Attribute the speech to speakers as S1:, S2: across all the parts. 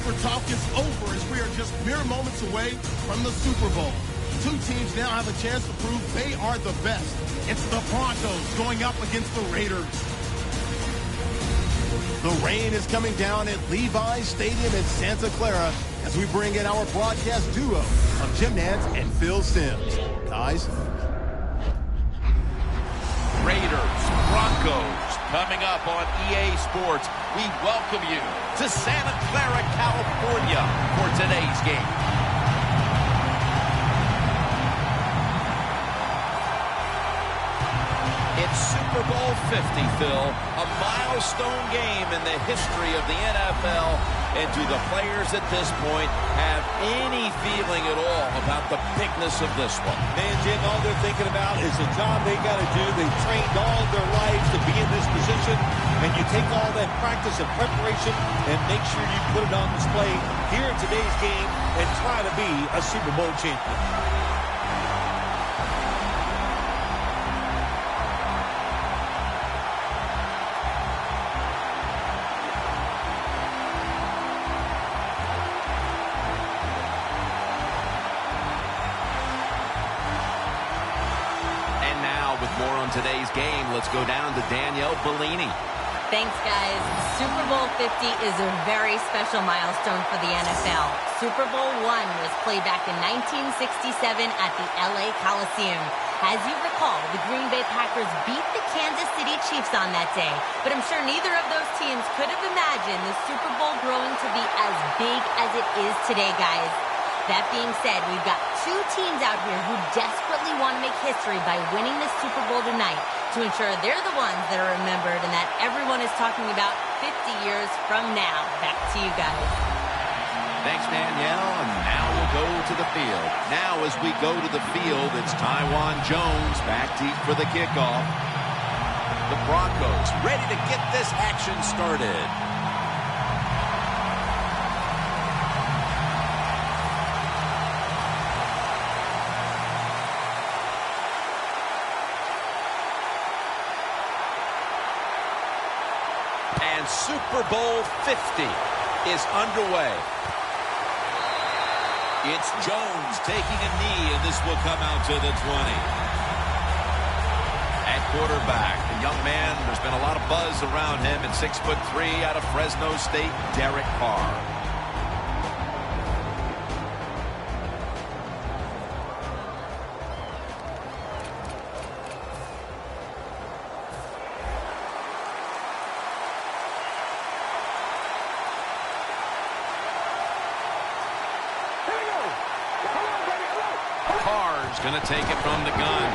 S1: super talk is over as we are just mere moments away from the Super Bowl. Two teams now have a chance to prove they are the best. It's the Broncos going up against the Raiders. The rain is coming down at Levi's Stadium in Santa Clara as we bring in our broadcast duo of Jim Nantz and Phil Simms. Guys.
S2: Raiders, Broncos, coming up on EA Sports. We welcome you to Santa Clara, California for today's game. It's Super Bowl 50, Phil, a milestone game in the history of the NFL. And do the players at this point have any feeling at all about the bigness of this one?
S3: Man, Jim, all they're thinking about is the job they got to do. They've trained all of their lives to be in this position. And you take all that practice and preparation and make sure you put it on display here in today's game and try to be a Super Bowl champion.
S2: Today's game, let's go down to Danielle Bellini.
S4: Thanks, guys. Super Bowl 50 is a very special milestone for the NFL. Super Bowl I was played back in 1967 at the LA Coliseum. As you recall, the Green Bay Packers beat the Kansas City Chiefs on that day. But I'm sure neither of those teams could have imagined the Super Bowl growing to be as big as it is today, guys. That being said, we've got two teams out here who desperately want to make history by winning the Super Bowl tonight to ensure they're the ones that are remembered and that everyone is talking about 50 years from now. Back to you guys.
S2: Thanks, Danielle. And now we'll go to the field. Now as we go to the field, it's Tywan Jones back deep for the kickoff. The Broncos ready to get this action started. Super Bowl 50 is underway. It's Jones taking a knee, and this will come out to the 20. At quarterback, the young man, there's been a lot of buzz around him at 6'3" out of Fresno State, Derek Carr. Going to take it from the gun.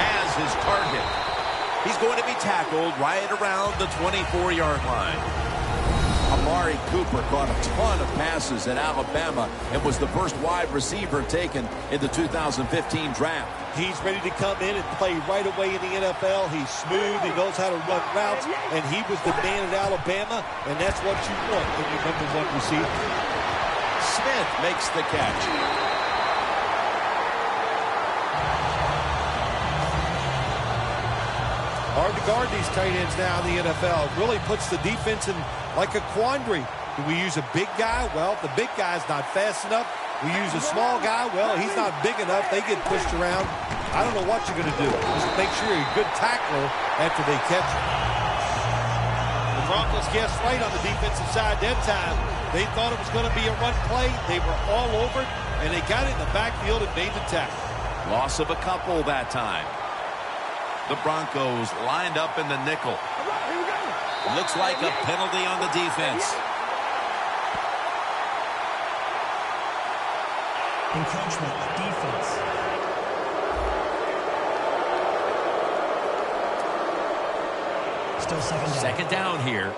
S2: Has his target. He's going to be tackled right around the 24-yard line. Amari Cooper caught a ton of passes at Alabama and was the first wide receiver taken in the 2015 draft.
S3: He's ready to come in and play right away in the NFL. He's smooth. He knows how to run routes, and he was the man at Alabama, and that's what you want in your #1 receiver.
S2: Smith makes the catch.
S3: Hard to guard these tight ends now in the NFL. It really puts the defense in like a quandary. Do we use a big guy? Well, the big guy's not fast enough. We use a small guy. Well, he's not big enough. They get pushed around. I don't know what you're going to do. Just make sure you're a good tackler after they catch you. The Broncos guessed right on the defensive side that time. They thought it was going to be a run play. They were all over it, and they got it in the backfield and made the tackle.
S2: Loss of a couple that time. The Broncos lined up in the nickel. Looks like a penalty on the defense.
S5: Encroachment, defense. Still second down.
S2: Second down here.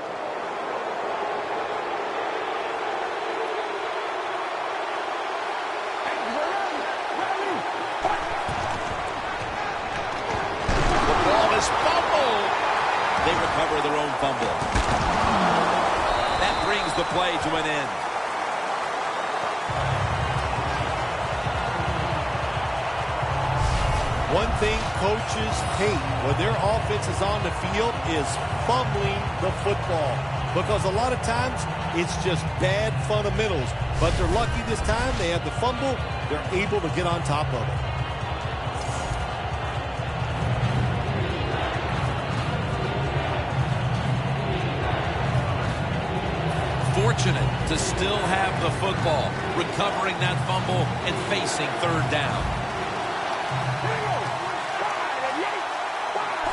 S2: Fumble. They recover their own fumble. That brings the play to an end.
S3: One thing coaches hate when their offense is on the field is fumbling the football. Because a lot of times It's just bad fundamentals. But they're lucky this time. They have the fumble. They're able to get on top of it.
S2: Fortunate to still have the football, recovering that fumble and facing third down.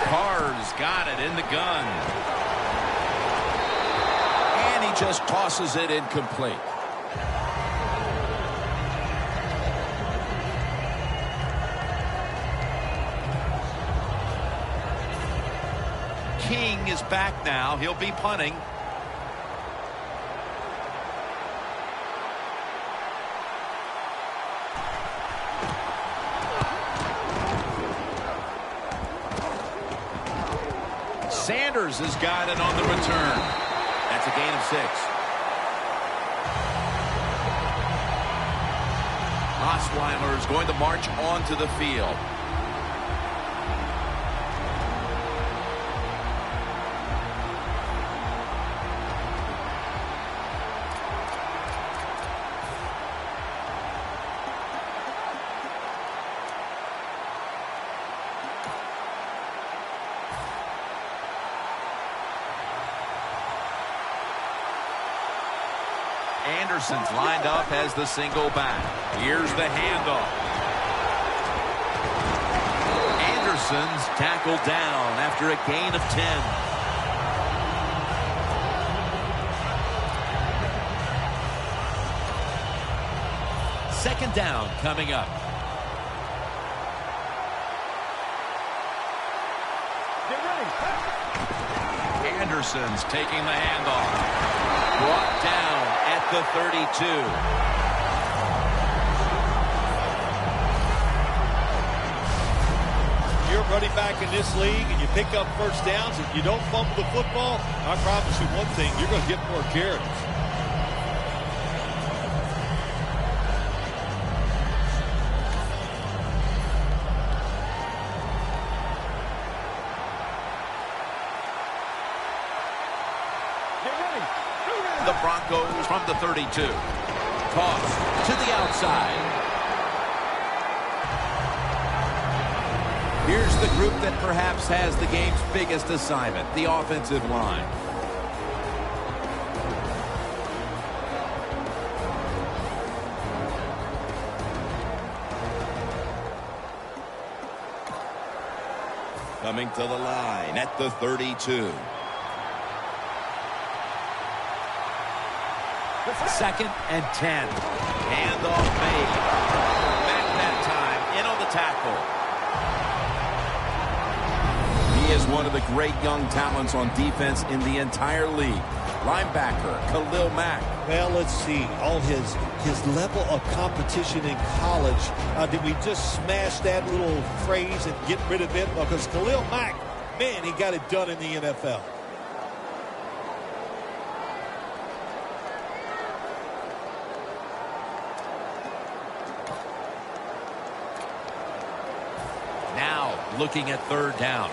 S2: Carr's got it in the gun. And he just tosses it incomplete. King is back now. He'll be punting. Sanders has got it on the return. That's a gain of 6. Osweiler is going to march onto the field. Anderson's lined up as the single back. Here's the handoff. Anderson's tackled down after a gain of 10. Second down coming up. Anderson's taking the handoff. Brought down at the 32.
S3: You're running back in this league and you pick up first downs. If you don't fumble the football, I promise you one thing, you're going to get more carries.
S2: The Broncos from the 32. Toss to the outside. Here's the group that perhaps has the game's biggest assignment, the offensive line. Coming to the line at the 32. Second and 10. Handoff made. Back that time. In on the tackle. He is one of the great young talents on defense in the entire league. Linebacker Khalil Mack.
S3: Well, let's see. All his level of competition in college. Did we just smash that little phrase and get rid of it? Because Khalil Mack, man, he got it done in the NFL. Looking at third down.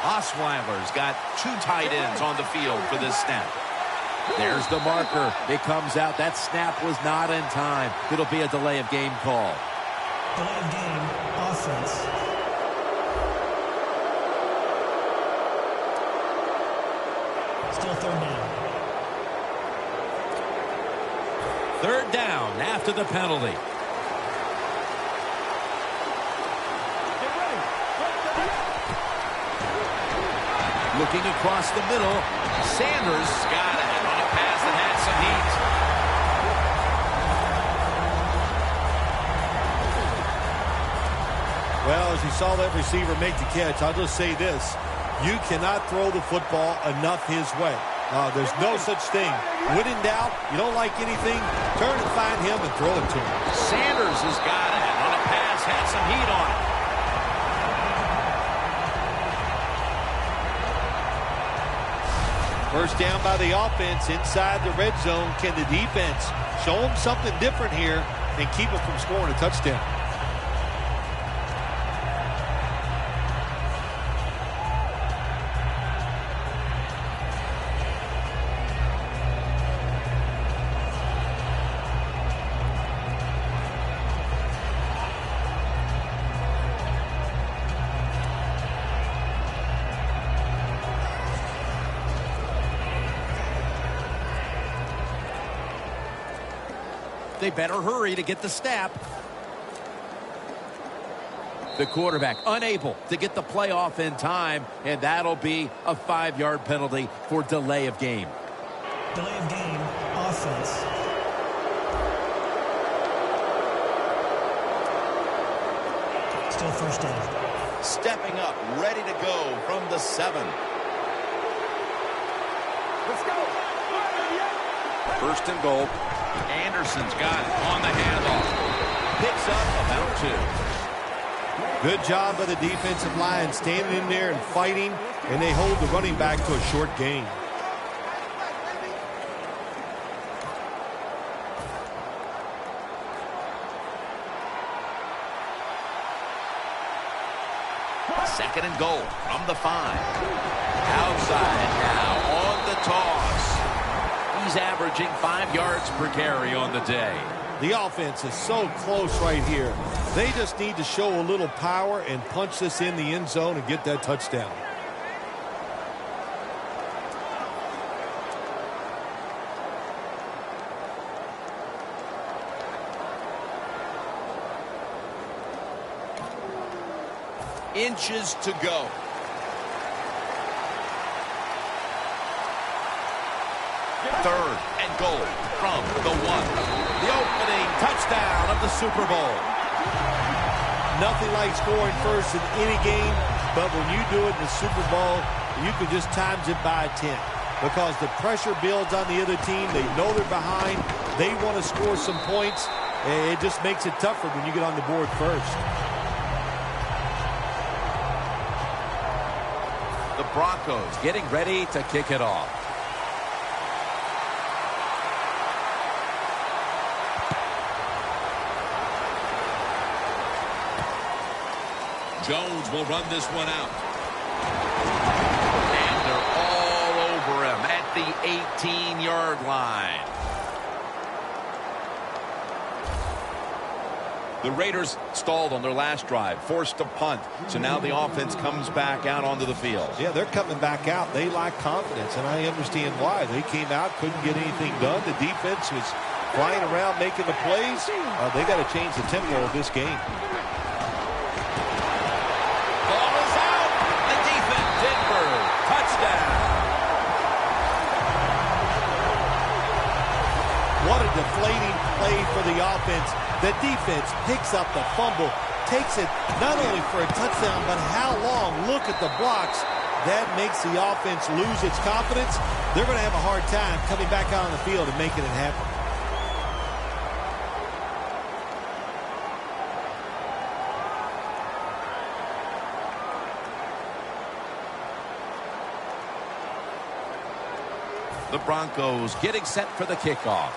S3: Osweiler's got 2 tight ends on the field for this snap. There's the marker. It comes out. That snap was not in time. It'll be a delay of game call.
S5: Delay of game, offense. Still third down.
S2: Third down after the penalty. Looking across the middle. Sanders got it on a pass that had some heat.
S3: Well, as you saw that receiver make the catch, I'll just say this. You cannot throw the football enough his way. There's no such thing. When in doubt, you don't like anything, turn and find him and throw it to him.
S2: Sanders has got it on a pass, had some heat on it.
S3: First down by the offense inside the red zone. Can the defense show them something different here and keep them from scoring a touchdown?
S2: They better hurry to get the snap. The quarterback unable to get the play off in time, and that'll be a 5-yard penalty for delay of game.
S5: Delay of game, offense. Still first down.
S2: Stepping up, ready to go from the 7.
S6: Let's go.
S2: First and goal. Anderson's got it on the handoff. Picks up about 2.
S3: Good job by the defensive line standing in there and fighting, and they hold the running back to a short gain.
S2: Second and goal from the 5. Outside now on the toss. He's averaging 5 yards per carry on the day.
S3: The offense is so close right here. They just need to show a little power and punch this in the end zone and get that touchdown.
S2: Inches to go. Third and goal from the 1. The opening touchdown of the Super Bowl.
S3: Nothing like scoring first in any game, but when you do it in the Super Bowl, you can just times it by 10 because the pressure builds on the other team. They know they're behind. They want to score some points. It just makes it tougher when you get on the board first.
S2: The Broncos getting ready to kick it off. Jones will run this one out. And they're all over him at the 18-yard line. The Raiders stalled on their last drive, forced to punt. So now the offense comes back out onto the field.
S3: Yeah, they're coming back out. They lack confidence, and I understand why. They came out, couldn't get anything done. The defense was flying around making the plays. They got to change the tempo of this game. What a deflating play for the offense. The defense picks up the fumble, takes it not only for a touchdown, but how long? Look at the blocks. That makes the offense lose its confidence. They're going to have a hard time coming back out on the field and making it happen.
S2: The Broncos getting set for the kickoff.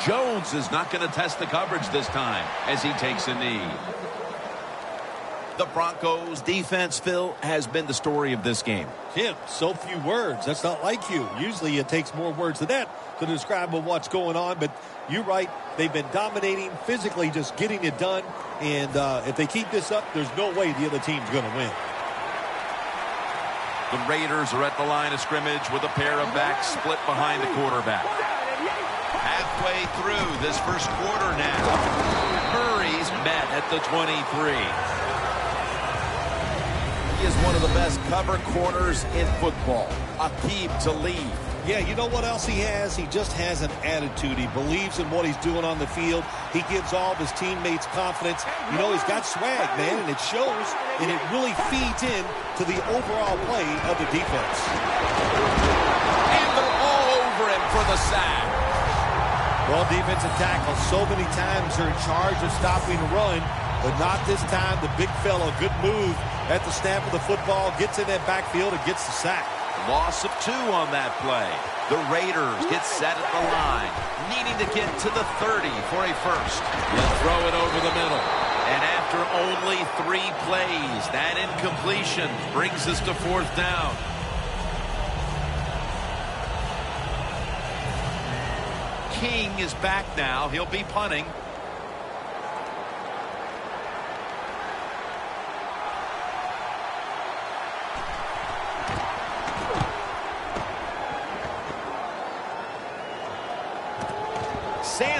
S2: Jones is not going to test the coverage this time as he takes a knee. The Broncos defense, Phil, has been the story of this game.
S3: Tim, so few words. That's not like you. Usually it takes more words than that to describe what's going on, but you're right. They've been dominating, physically just getting it done, and if they keep this up, there's no way the other team's going to win.
S2: The Raiders are at the line of scrimmage with a pair of backs split behind the quarterback. Halfway through this first quarter now. Murray's met at the 23. He is one of the best cover corners in football. Aqib Talib.
S3: Yeah, you know what else he has? He just has an attitude. He believes in what he's doing on the field. He gives all of his teammates confidence. You know, he's got swag, man, and it shows, and it really feeds in to the overall play of the defense.
S2: And they're all over him for the sack.
S3: Well, defensive tackles so many times are in charge of stopping the run, but not this time. The big fellow, good move at the snap of the football, gets in that backfield and gets the sack.
S2: Loss of 2 on that play. The Raiders get set at the line, needing to get to the 30 for a first. They'll throw it over the middle. And after only 3 plays, that incompletion brings us to 4th down. King is back now. He'll be punting.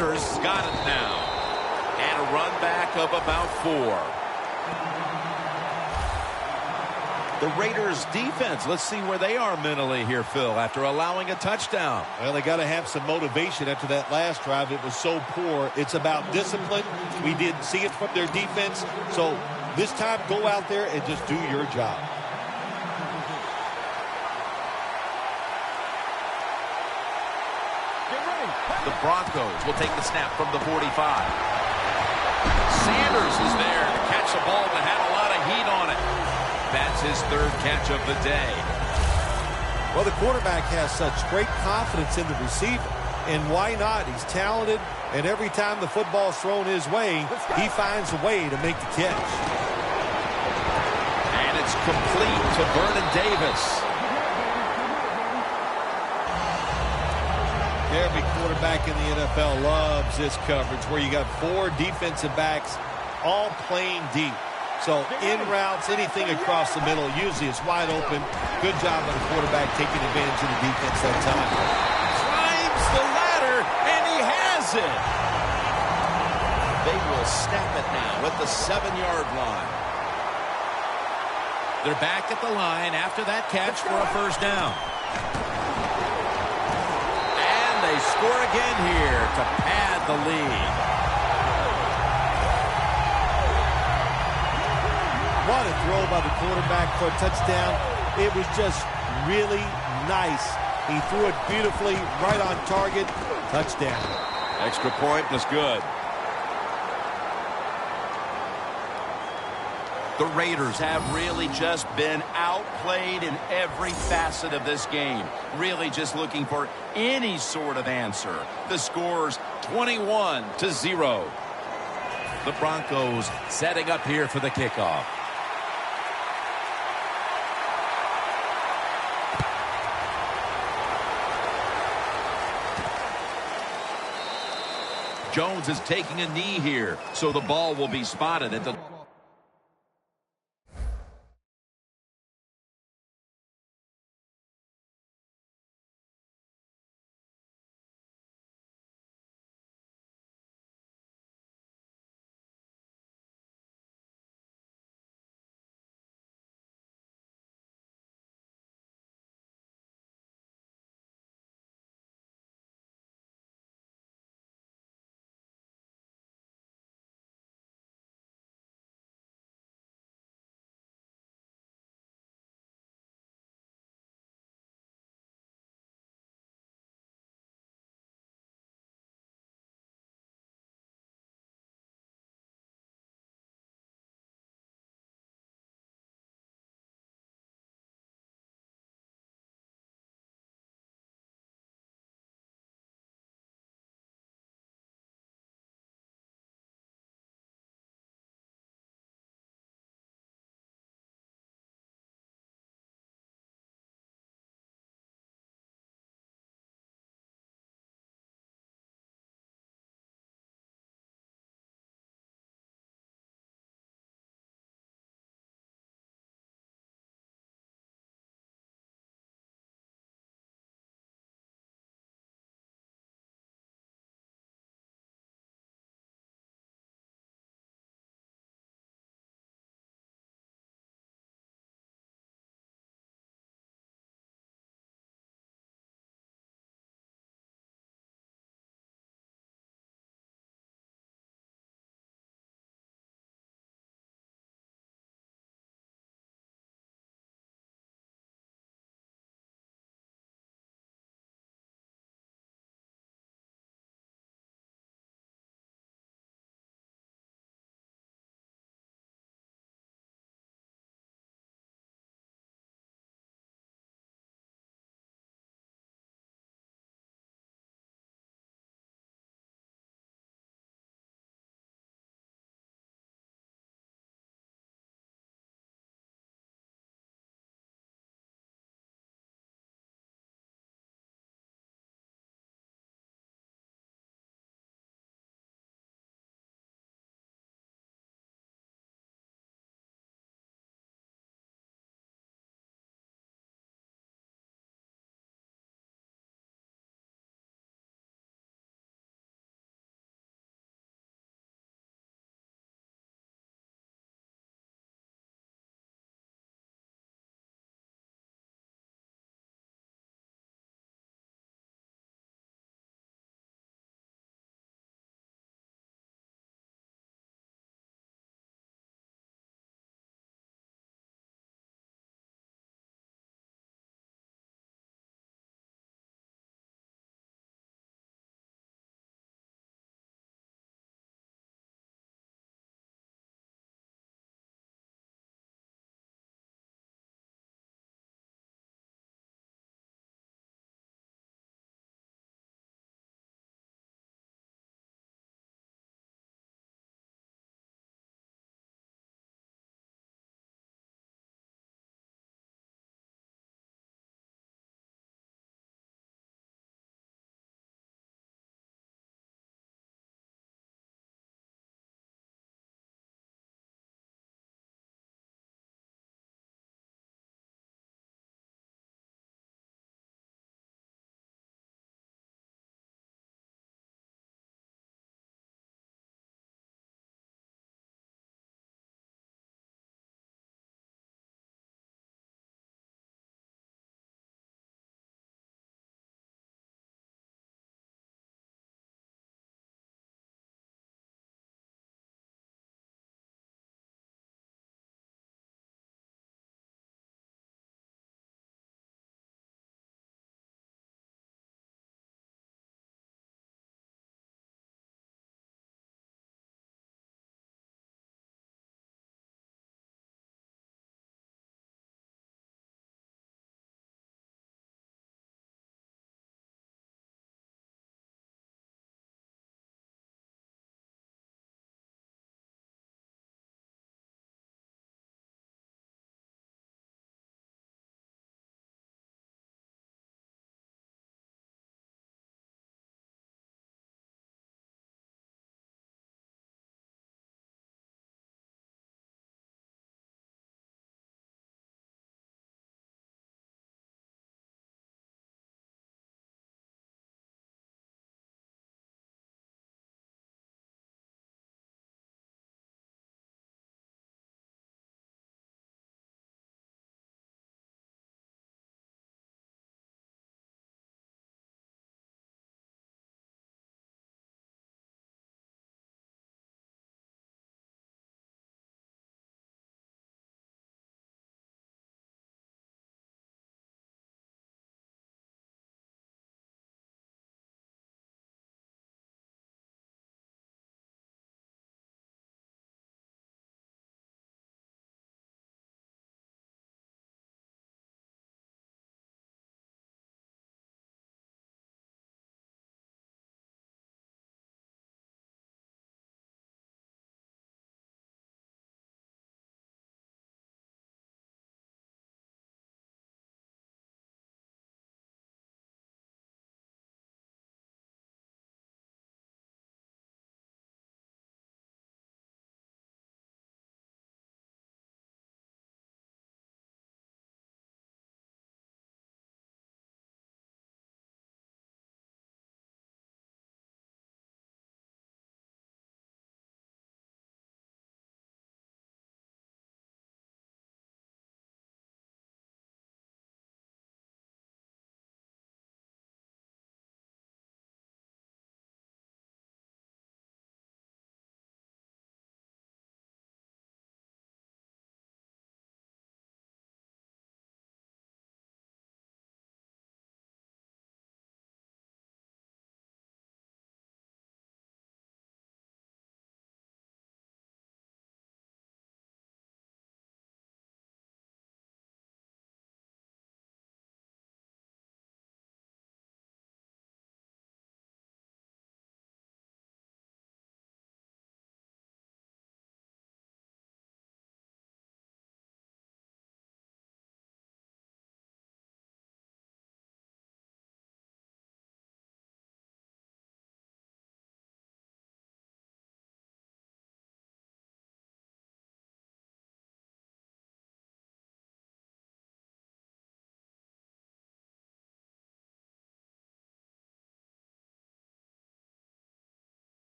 S2: Sanders got it now. And a run back of about 4. The Raiders defense, let's see where they are mentally here, Phil, after allowing a touchdown.
S3: Well, they got to have some motivation after that last drive. It was so poor. It's about discipline. We didn't see it from their defense. So this time, go out there and just do your job.
S2: The Broncos will take the snap from the 45. Sanders is there to catch the ball that had a lot of heat on it. That's his 3rd catch of the day.
S3: Well, the quarterback has such great confidence in the receiver. And why not? He's talented, and every time the football's thrown his way, he finds a way to make the catch.
S2: And it's complete to Vernon Davis.
S3: Every quarterback in the NFL loves this coverage where you got 4 defensive backs all playing deep. So in routes, anything across the middle, usually it's wide open. Good job by the quarterback taking advantage of the defense that time.
S2: Climbs the ladder, and he has it. They will snap it now at the 7-yard line. They're back at the line after that catch for a 1st down. And they score again here to pad the lead.
S3: What a throw by the quarterback for a touchdown. It was just really nice. He threw it beautifully, right on target. Touchdown.
S2: Extra point was good. The Raiders have really just been outplayed in every facet of this game. Really just looking for any sort of answer. The score's 21-0. The Broncos setting up here for the kickoff. Jones is taking a knee here, so the ball will be spotted at the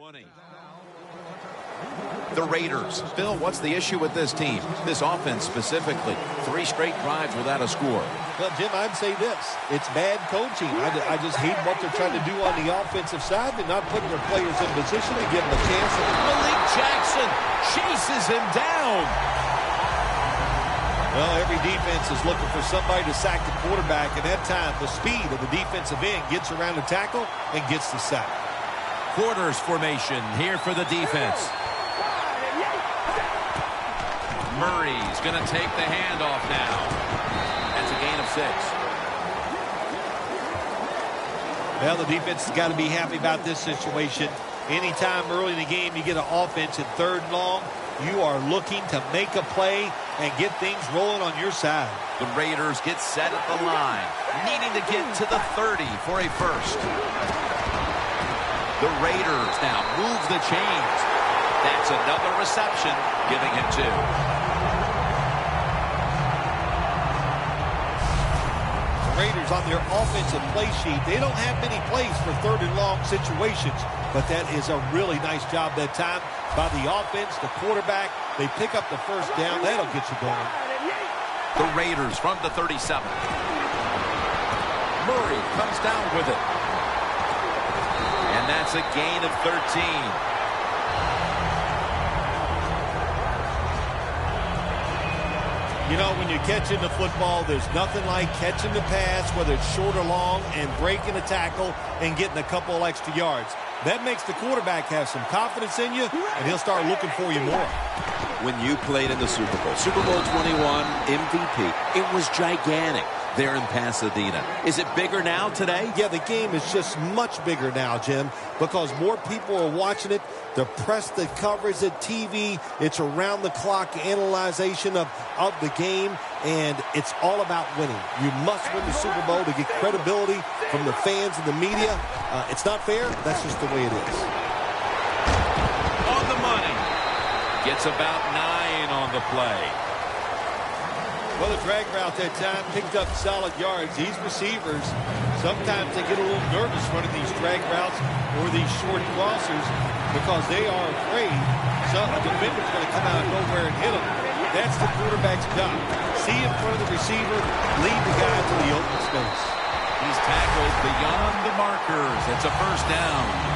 S2: 20. The Raiders. Bill, what's the issue with this team? This offense specifically. 3 straight drives without a score.
S3: Well, Jim, I'd say this. It's bad coaching. I just hate what they're trying to do on the offensive side. They're not putting their players in position to give them a chance.
S2: Malik Jackson chases him down.
S3: Well, every defense is looking for somebody to sack the quarterback, and that time the speed of the defensive end gets around the tackle and gets the sack.
S2: Quarters formation here for the defense. Murray's going to take the handoff now. That's a gain of 6.
S3: Well, the defense has got to be happy about this situation. Anytime early in the game you get an offense at 3rd and long, you are looking to make a play and get things rolling on your side.
S2: The Raiders get set at the line, needing to get to the 30 for a first. The Raiders now move the chains. That's another reception, giving him 2.
S3: Raiders on their offensive play sheet, they don't have many plays for 3rd and long situations, but that is a really nice job that time by the offense, the quarterback. They pick up the first down. That'll get you going.
S2: The Raiders from the 37. Murray comes down with it. And that's a gain of 13.
S3: You know, when you're catching the football, there's nothing like catching the pass, whether it's short or long, and breaking a tackle and getting a couple of extra yards. That makes the quarterback have some confidence in you, and he'll start looking for you more.
S2: When you played in the Super Bowl, Super Bowl 21, MVP, it was gigantic there in Pasadena. Is it bigger now today?
S3: Yeah, the game is just much bigger now, Jim, because more people are watching it. The press that covers it, TV, it's around-the-clock analyzation of the game, and it's all about winning. You must win the Super Bowl to get credibility from the fans and the media. It's not fair. That's just the way it is.
S2: On the money. Gets about 9 on the play.
S3: Well, the drag route that time picked up solid yards. These receivers, sometimes they get a little nervous running these drag routes or these short crossers because they are afraid a defender's going to come out of nowhere and hit them. That's the quarterback's job. See in front of the receiver, lead the guy to the open space.
S2: He's tackled beyond the markers. It's a first down.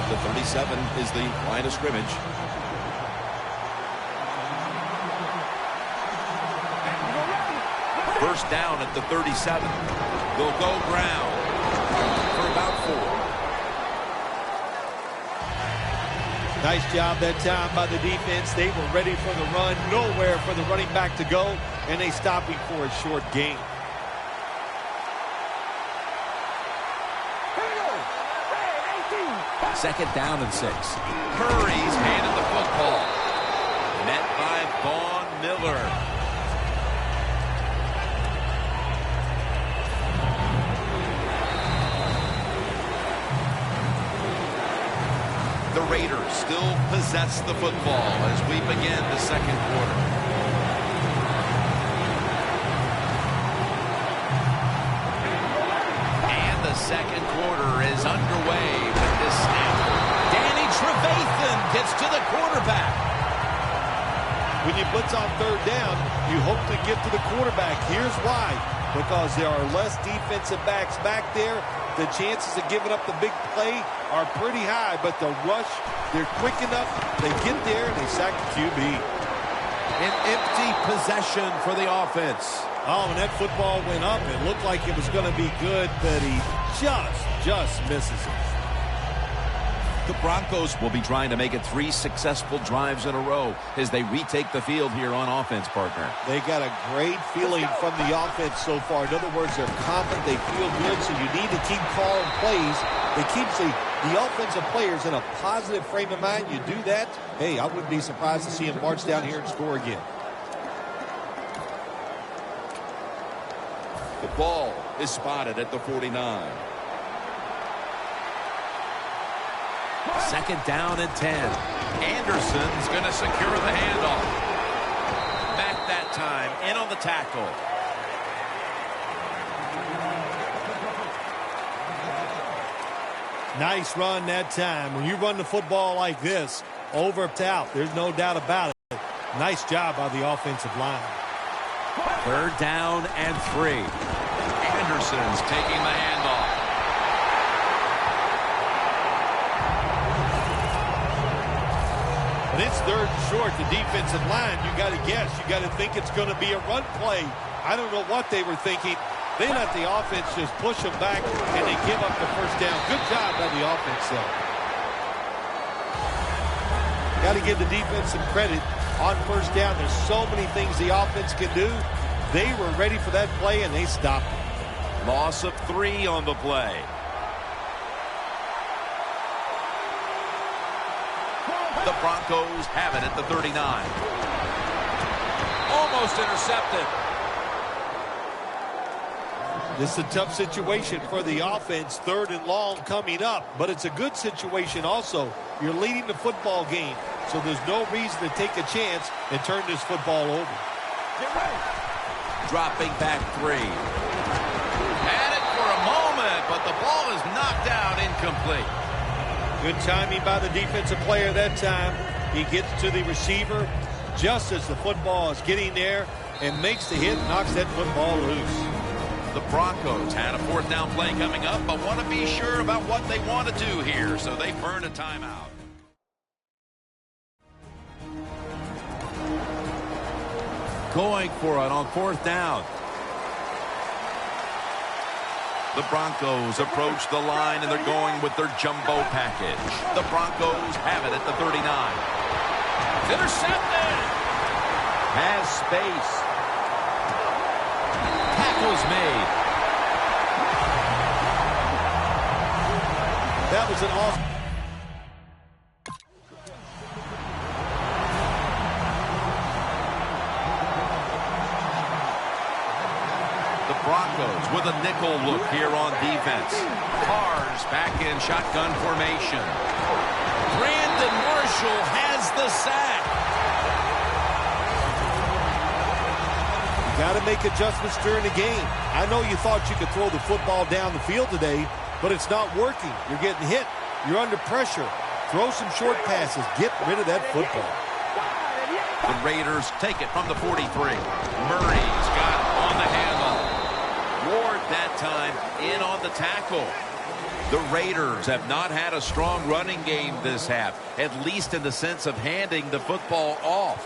S2: The 37 is the line of scrimmage. First down at the 37. They'll go ground for about 4.
S3: Nice job that time by the defense. They were ready for the run. Nowhere for the running back to go, and they stopped him for a short gain.
S2: Second down and 6. Murray's handed the football. Met by Vaughn Miller. The Raiders still possess the football as we begin the second quarter. And the second quarter is underway with this snap. Danny Trevathan gets to the quarterback.
S3: When you blitz on 3rd down, you hope to get to the quarterback. Here's why. Because there are less defensive backs back there. The chances of giving up the big play are pretty high, but the rush, they're quick enough. They get there, and they sack the QB.
S2: An empty possession for the offense.
S3: Oh, and that football went up. It looked like it was going to be good, but he just misses it.
S2: The Broncos will be trying to make it 3 successful drives in a row as they retake the field here on offense, partner.
S3: They got a great feeling from the offense so far. In other words, they're confident, they feel good, so you need to keep calling plays. It keeps the offensive players in a positive frame of mind. You do that, hey, I wouldn't be surprised to see them march down here and score again.
S2: The ball is spotted at the 49. Second down and 10. Anderson's going to secure the handoff. Back that time, in on the tackle.
S3: Nice run that time. When you run the football like this, over to out, there's no doubt about it. Nice job by the offensive line.
S2: 3rd down and 3. Anderson's taking the handoff.
S3: But it's 3rd and short. The defensive line, you got to guess. You got to think it's going to be a run play. I don't know what they were thinking. They let the offense just push them back, and they give up the 1st down. Good job by the offense, though. Got to give the defense some credit on 1st down. There's so many things the offense can do. They were ready for that play, and they stopped it.
S2: Loss of 3 on the play. The Broncos have it at the 39. Almost intercepted.
S3: This is a tough situation for the offense, 3rd and long coming up, but it's a good situation also. You're leading the football game, so there's no reason to take a chance and turn this football over.
S2: Get ready. Dropping back 3. Had it for a moment, but the ball is knocked out, incomplete.
S3: Good timing by the defensive player that time. He gets to the receiver just as the football is getting there and makes the hit, knocks that football loose.
S2: The Broncos had a 4th down play coming up, but want to be sure about what they want to do here, so they burn a timeout. Going for it on 4th down. The Broncos approach the line, and they're going with their jumbo package. The Broncos have it at the 39. Intercepted! Has space. Tackle's made.
S3: That was an awesome.
S2: The Broncos with a nickel look here on defense. Carr's back in shotgun formation. Brandon Marshall has the sack.
S3: Got to make adjustments during the game. I know you thought you could throw the football down the field today, but it's not working. You're getting hit. You're under pressure. Throw some short passes. Get rid of that football.
S2: The Raiders take it from the 43. Murray's got it on the handle. Ward that time in on the tackle. The Raiders have not had a strong running game this half, at least in the sense of handing the football off.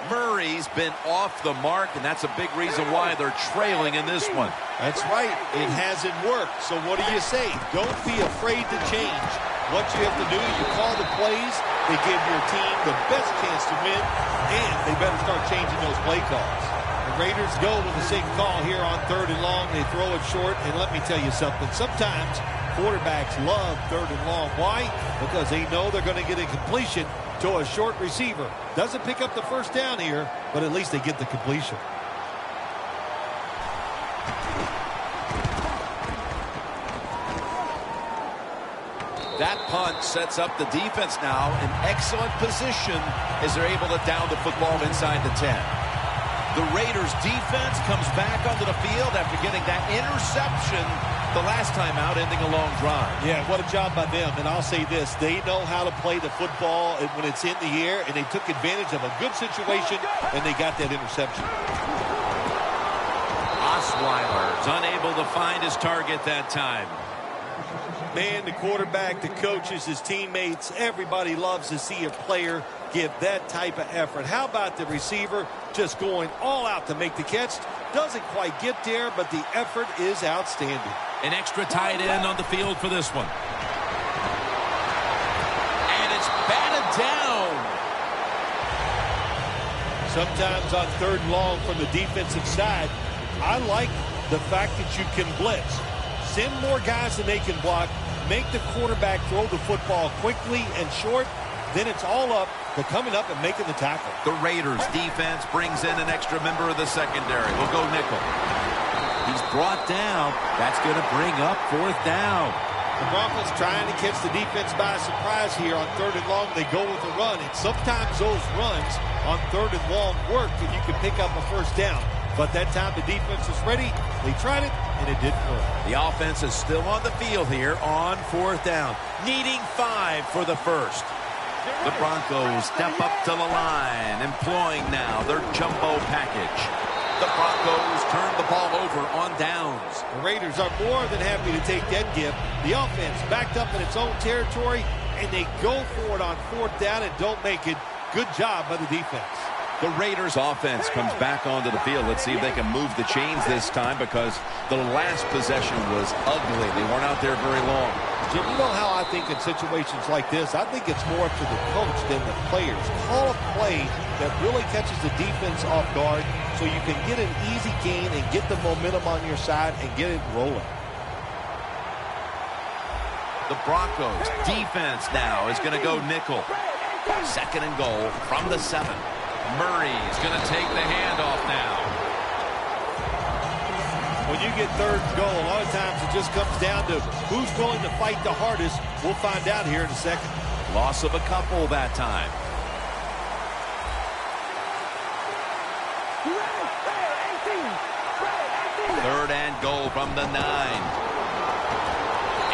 S2: Murray's been off the mark, and that's a big reason why they're trailing in this one.
S3: That's right. It hasn't worked. So what do you say? Don't be afraid to change. What you have to do, you call the plays. They give your team the best chance to win, and they better start changing those play calls. The Raiders go with the same call here on 3rd and long. They throw it short, and let me tell you something. Sometimes quarterbacks love 3rd and long. Why? Because they know they're going to get a completion to a short receiver. Doesn't pick up the 1st down here, but at least they get the completion.
S2: That punt sets up the defense now in excellent position as they're able to down the football inside the 10. The Raiders defense comes back onto the field after getting that interception the last time out, ending a long drive.
S3: Yeah, what a job by them. And I'll say this, they know how to play the football when it's in the air, and they took advantage of a good situation, and they got that interception.
S2: Osweiler's unable to find his target that time.
S3: Man, the quarterback, the coaches, his teammates, everybody loves to see a player give that type of effort. How about the receiver just going all out to make the catch? Doesn't quite get there, but the effort is outstanding.
S2: An extra tight end on the field for this one. And it's batted down.
S3: Sometimes on 3rd and long from the defensive side, I like the fact that you can blitz. Send more guys than they can block. Make the quarterback throw the football quickly and short. Then it's all up to coming up and making the tackle.
S2: The Raiders defense brings in an extra member of the secondary. We'll go nickel. He's brought down. That's going to bring up 4th down.
S3: The Broncos trying to catch the defense by surprise here on 3rd and long. They go with a run, and sometimes those runs on 3rd and long work, and you can pick up a 1st down. But that time the defense was ready. They tried it, and it didn't work.
S2: The offense is still on the field here on 4th down, needing 5 for the first. The Broncos step up to the line, employing now their jumbo package. The Broncos turn the ball over on downs.
S3: The Raiders are more than happy to take that gift. The offense backed up in its own territory, and they go for it on 4th down and don't make it. Good job by the defense.
S2: The Raiders offense comes back onto the field. Let's see if they can move the chains this time, because the last possession was ugly. They weren't out there very long.
S3: Jim, you know how I think in situations like this, I think it's more up to the coach than the players. Call a play that really catches the defense off guard so you can get an easy gain and get the momentum on your side and get it rolling.
S2: The Broncos defense now is going to go nickel. 2nd and goal from the 7. Murray's going to take the handoff now.
S3: When you get 3rd and goal, a lot of times it just comes down to who's willing to fight the hardest. We'll find out here in a second.
S2: Loss of a couple that time. Third and goal from the 9.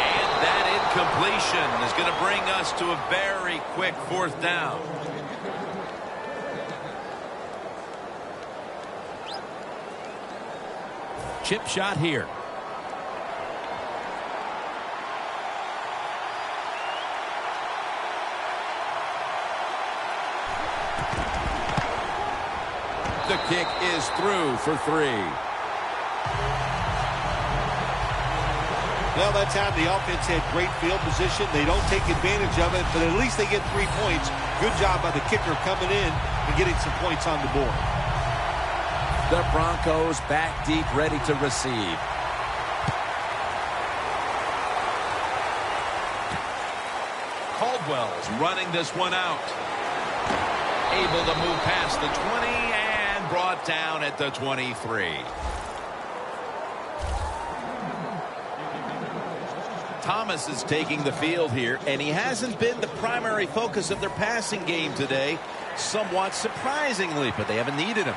S2: And that incompletion is going to bring us to a very quick 4th down. Chip shot here. The kick is through for 3.
S3: Well, that time the offense had great field position. They don't take advantage of it, but at least they get 3 points. Good job by the kicker coming in and getting some points on the board.
S2: The Broncos back deep, ready to receive. Caldwell's running this one out. Able to move past the 20 and brought down at the 23. Thomas is taking the field here, and he hasn't been the primary focus of their passing game today, somewhat surprisingly, but they haven't needed him.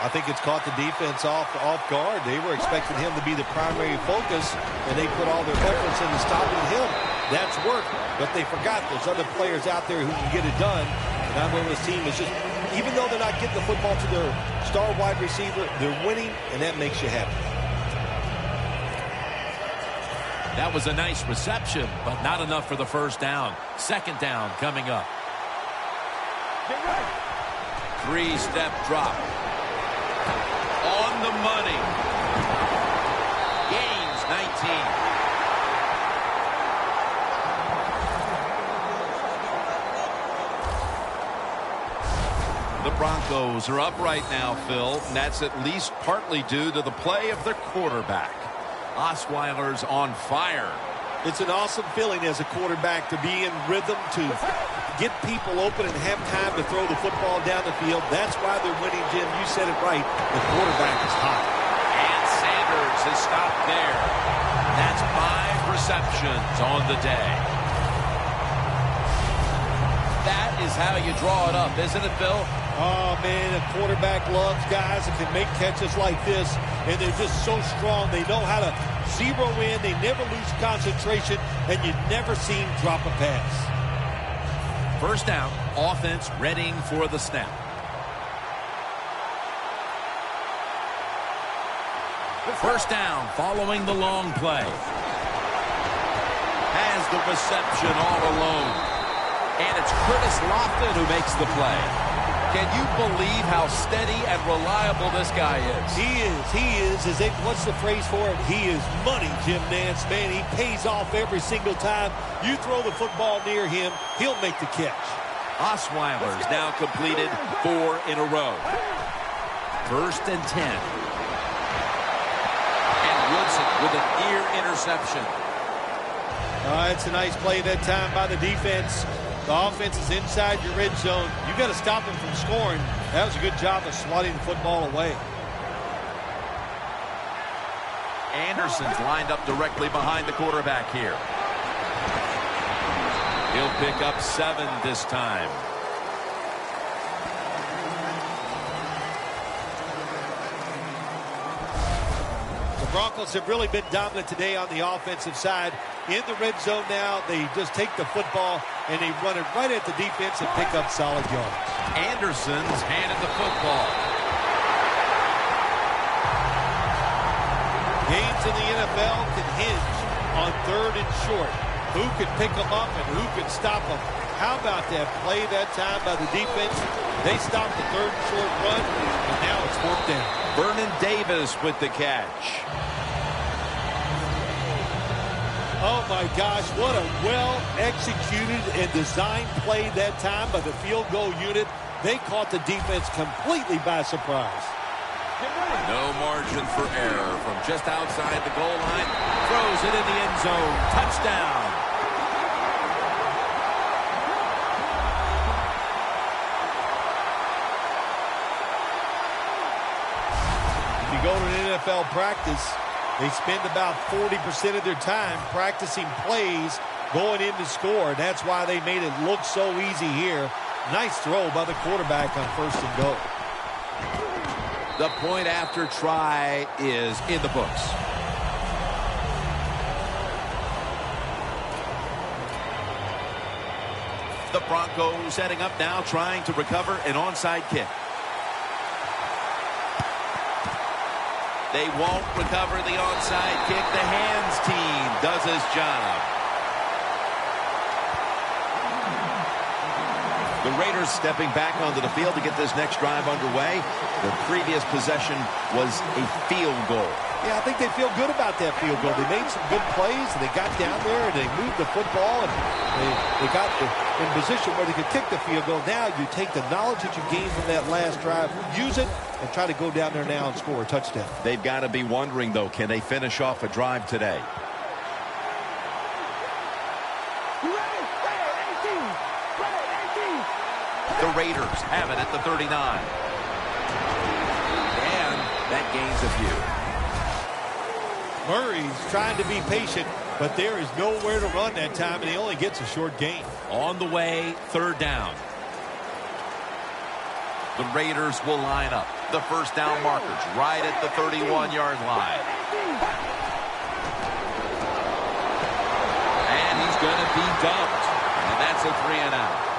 S3: I think it's caught the defense off guard. They were expecting him to be the primary focus, and they put all their efforts into stopping him. That's work, but they forgot there's other players out there who can get it done. And I know this team is just, even though they're not getting the football to their star wide receiver, they're winning, and that makes you happy.
S2: That was a nice reception, but not enough for the 1st down. 2nd down coming up. 3-step drop. On the money. Gains 19. The Broncos are up right now, Phil, and that's at least partly due to the play of their quarterback. Osweiler's on fire.
S3: It's an awesome feeling as a quarterback to be in rhythm, to get people open and have time to throw the football down the field. That's why they're winning, Jim. You said it right. The quarterback is hot.
S2: And Sanders has stopped there. That's 5 receptions on the day. That is how you draw it up, isn't it, Bill?
S3: Oh, man, a quarterback loves guys that can make catches like this, and they're just so strong. They know how to zero in. They never lose concentration, and you never see them drop a pass.
S2: 1st down, offense readying for the snap. First down following the long play. Has the reception all alone. And it's Curtis Lofton who makes the play. Can you believe how steady and reliable this guy is?
S3: He is. What's the phrase for it? He is money, Jim Nance. Man, he pays off every single time. You throw the football near him, he'll make the catch.
S2: Osweiler's now completed 4 in a row. 1st and 10. And Woodson with a near interception.
S3: It's a nice play that time by the defense. The offense is inside your red zone. You got to stop them from scoring. That was a good job of swatting the football away.
S2: Anderson's lined up directly behind the quarterback here. He'll pick up 7 this time.
S3: The Broncos have really been dominant today on the offensive side. In the red zone now, they just take the football and they run it right at the defense and pick up solid yards.
S2: Anderson's handed the football.
S3: Games in the NFL can hinge on 3rd and short. Who can pick them up and who can stop them? How about that play that time by the defense? They stopped the 3rd and short run, and now it's 4th down.
S2: Vernon Davis with the catch.
S3: Oh, my gosh, what a well-executed and designed play that time by the field goal unit. They caught the defense completely by surprise.
S2: No margin for error from just outside the goal line. Throws it in the end zone. Touchdown.
S3: If you go to an NFL practice, they spend about 40% of their time practicing plays going in to score. And that's why they made it look so easy here. Nice throw by the quarterback on 1st and goal.
S2: The point after try is in the books. The Broncos setting up now, trying to recover an onside kick. They won't recover the onside kick. The hands team does his job. The Raiders stepping back onto the field to get this next drive underway. The previous possession was a field goal.
S3: Yeah, I think they feel good about that field goal. They made some good plays, and they got down there, and they moved the football, and they got in position where they could kick the field goal. Now you take the knowledge that you gained from that last drive, use it, and try to go down there now and score a touchdown.
S2: They've got to be wondering, though, can they finish off a drive today? The Raiders have it at the 39. And that gains a few.
S3: Murray's trying to be patient, but there is nowhere to run that time, and he only gets a short gain.
S2: On the way, 3rd down. The Raiders will line up. The 1st down markers right at the 31-yard line. And he's going to be dumped. And that's a 3-and-out.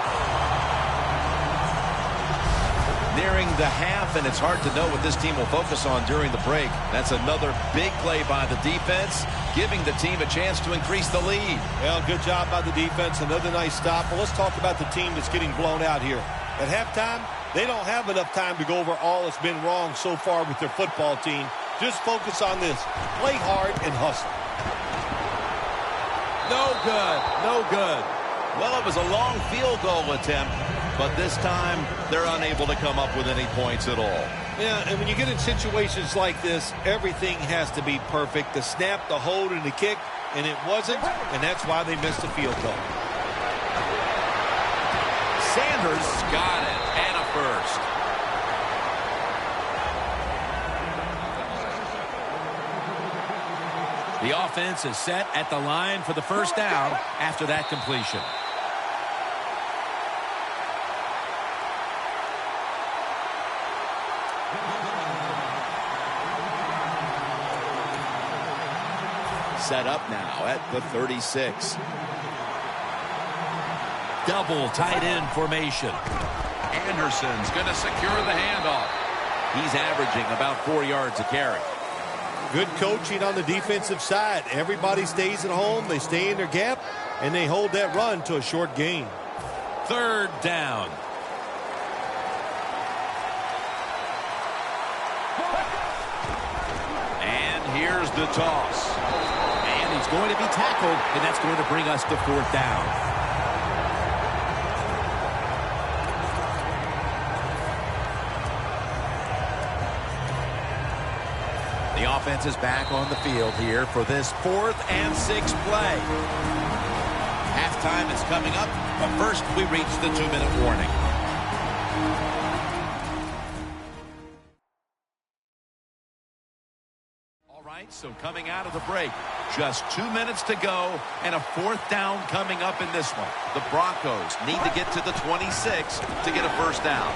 S2: Nearing the half, and it's hard to know what this team will focus on during the break. That's another big play by the defense, giving the team a chance to increase the lead.
S3: Well, good job by the defense. Another nice stop. Well, let's talk about the team that's getting blown out here. At halftime, they don't have enough time to go over all that's been wrong so far with their football team. Just focus on this. Play hard and hustle.
S2: No good. No good. Well, it was a long field goal attempt, but this time they're unable to come up with any points at all.
S3: Yeah, and when you get in situations like this, everything has to be perfect. The snap, the hold, and the kick, and it wasn't, and that's why they missed the field goal.
S2: Sanders got it, and a first. The offense is set at the line for the 1st down after that completion. Set up now at the 36. Double tight end formation. Anderson's going to secure the handoff. He's averaging about 4 yards a carry.
S3: Good coaching on the defensive side. Everybody stays at home. They stay in their gap, and they hold that run to a short gain.
S2: 3rd down. And here's the toss. And he's going to be tackled, and that's going to bring us to 4th down. The offense is back on the field here for this 4th and 6th play. Halftime is coming up, but first we reach the 2-minute warning. All right, so coming out of the break, just 2 minutes to go and a 4th down coming up in this one. The Broncos need to get to the 26 to get a 1st down.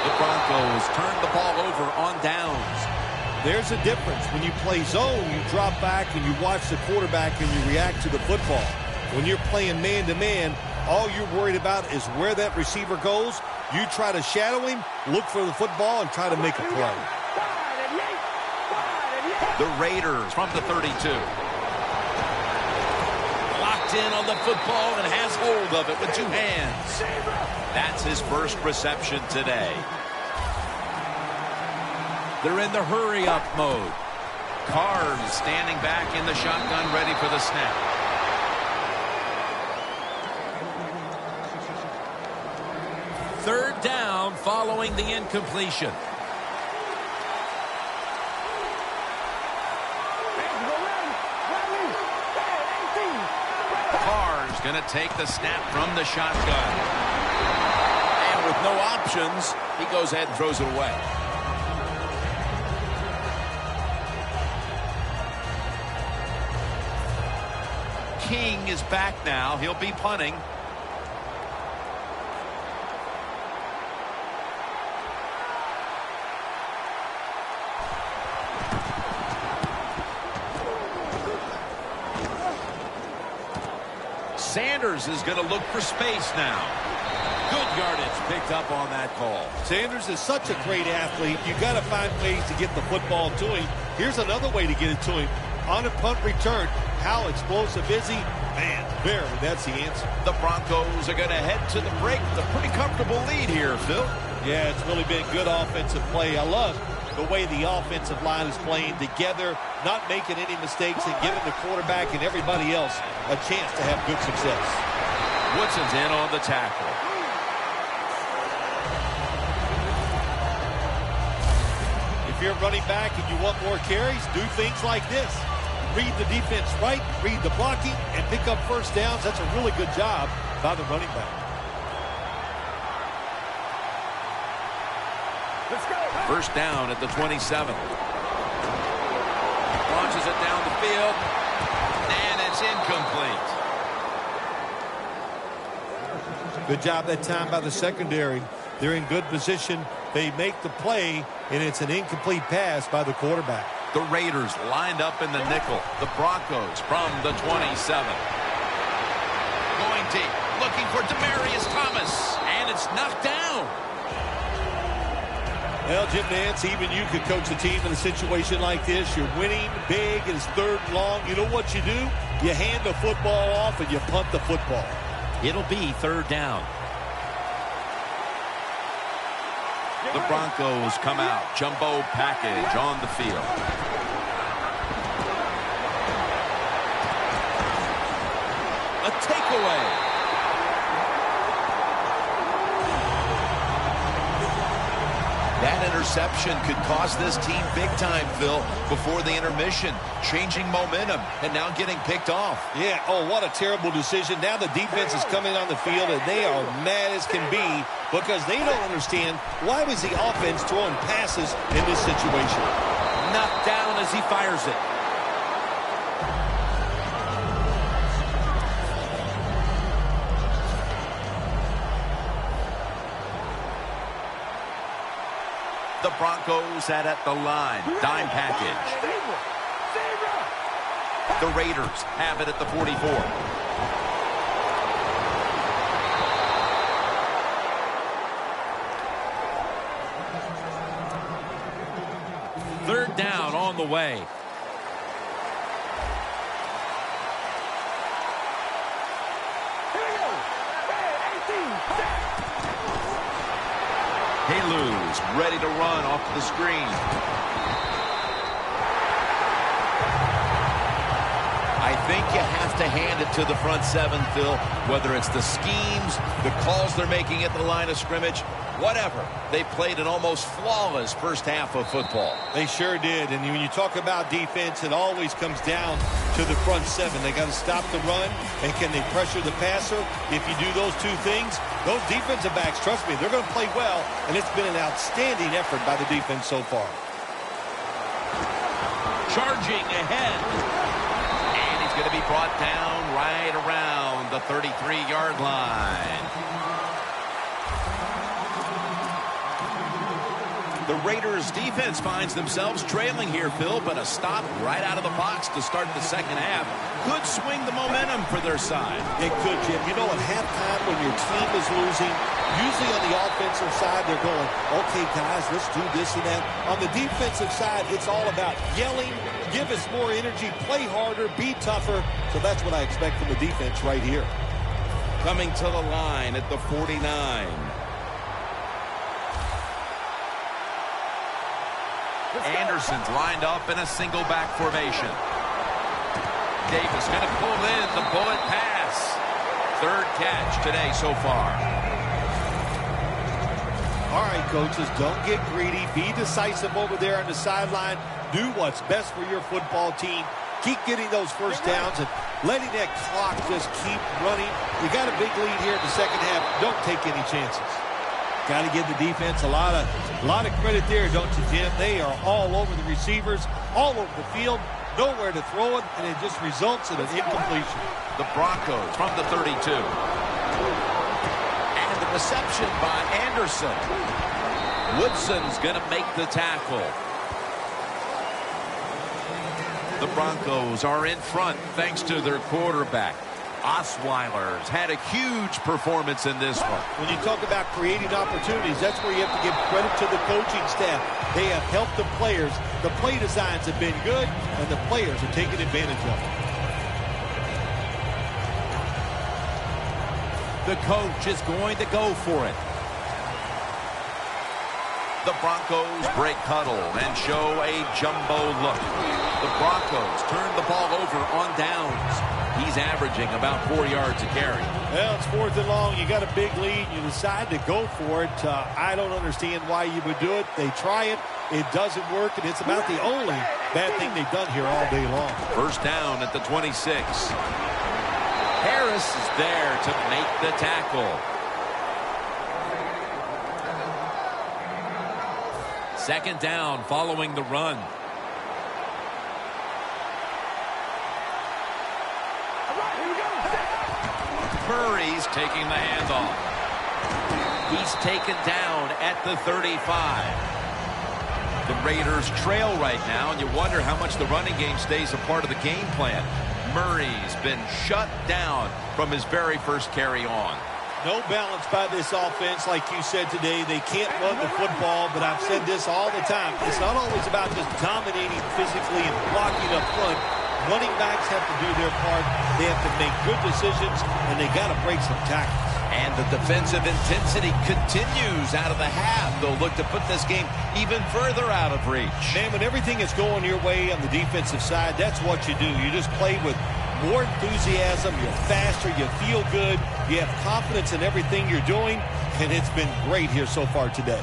S2: The Broncos turn the ball over on downs.
S3: There's a difference. When you play zone, you drop back and you watch the quarterback and you react to the football. When you're playing man-to-man, all you're worried about is where that receiver goes. You try to shadow him, look for the football, and try to make a play.
S2: The Raiders from the 32. Locked in on the football and has hold of it with two hands. That's his first reception today. They're in the hurry-up mode. Carr standing back in the shotgun, ready for the snap. Third down following the incompletion. Carr's going to take the snap from the shotgun. And with no options, he goes ahead and throws it away. King is back now. He'll be punting. Sanders is going to look for space now. Good yardage picked up on that call.
S3: Sanders is such a great athlete. You got to find ways to get the football to him. Here's another way to get it to him. On a punt return, how explosive is he? Man, barely. That's the answer.
S2: The Broncos are going to head to the break with a pretty comfortable lead here, Phil.
S3: Yeah, it's really been good offensive play. I love the way the offensive line is playing together, not making any mistakes, and giving the quarterback and everybody else a chance to have good success.
S2: Woodson's in on the tackle.
S3: If you're running back and you want more carries, do things like this. Read the defense right, read the blocking, and pick up first downs. That's a really good job by the running back.
S2: Let's go. First down at the 27. Launches it down the field, and it's incomplete.
S3: Good job that time by the secondary. They're in good position. They make the play, and it's an incomplete pass by the quarterback.
S2: The Raiders lined up in the nickel. The Broncos from the 27. Going deep, looking for Demaryius Thomas, and it's knocked down.
S3: Well, Jim Nance, even you could coach a team in a situation like this. You're winning big, and it's third and long. You know what you do? You hand the football off, and you punt the football.
S2: It'll be third down. The Broncos come out. Jumbo package on the field. A takeaway. That interception could cost this team big time, Phil, before the intermission. Changing momentum and now getting picked off.
S3: Yeah, oh, what a terrible decision. Now the defense is coming on the field, and they are mad as can be because they don't understand why was the offense throwing passes in this situation.
S2: Knocked down as he fires it. The Broncos at the line. Dime package. The Raiders have it at the 44. Third down on the way. Haley's ready to run off the screen. I think you have to hand it to the front seven, Phil. Whether it's the schemes, the calls they're making at the line of scrimmage, whatever. They played an almost flawless first half of football.
S3: They sure did. And when you talk about defense, it always comes down to the front seven. They got to stop the run, and can they pressure the passer? If you do those two things, those defensive backs, trust me, they're going to play well, and it's been an outstanding effort by the defense so far.
S2: Charging ahead. And he's going to be brought down right around the 33-yard line. The Raiders defense finds themselves trailing here, Phil, but a stop right out of the box to start the second half could swing the momentum for their side.
S3: It could, Jim. You know, at halftime when your team is losing, usually on the offensive side, they're going, okay, guys, let's do this and that. On the defensive side, it's all about yelling, give us more energy, play harder, be tougher. So that's what I expect from the defense right here.
S2: Coming to the line at the 49. Anderson's lined up in a single back formation. Davis going to pull in the bullet pass. Third catch today so far.
S3: All right, coaches, don't get greedy. Be decisive over there on the sideline. Do what's best for your football team. Keep getting those first downs and letting that clock just keep running. You got a big lead here in the second half. Don't take any chances. Got to give the defense a lot of credit there, don't you, Jim? They are all over the receivers, all over the field, nowhere to throw it, and it just results in an incompletion.
S2: The Broncos from the 32. And the reception by Anderson. Woodson's going to make the tackle. The Broncos are in front thanks to their quarterback. Osweiler's had a huge performance in this one.
S3: When you talk about creating opportunities, that's where you have to give credit to the coaching staff. They have helped the players. The play designs have been good, and the players are taking advantage of it.
S2: The coach is going to go for it. The Broncos break huddle and show a jumbo look. The Broncos turn the ball over on downs. He's averaging about 4 yards a carry.
S3: Well, it's 4th and long. You got a big lead. You decide to go for it. I don't understand why you would do it. They try it. It doesn't work, and it's about the only bad thing they've done here all day long.
S2: First down at the 26. Harris is there to make the tackle. Second down following the run. Murray's taking the handoff. He's taken down at the 35. The Raiders trail right now, and you wonder how much the running game stays a part of the game plan. Murray's been shut down from his very first carry on.
S3: No balance by this offense, like you said today. They can't run the football, but I've said this all the time. It's not always about just dominating physically and blocking up front. Running backs have to do their part. They have to make good decisions, and they got to break some tackles.
S2: And the defensive intensity continues out of the half. They'll look to put this game even further out of reach.
S3: Man, when everything is going your way on the defensive side, that's what you do. You just play with more enthusiasm. You're faster. You feel good. You have confidence in everything you're doing, and it's been great here so far today.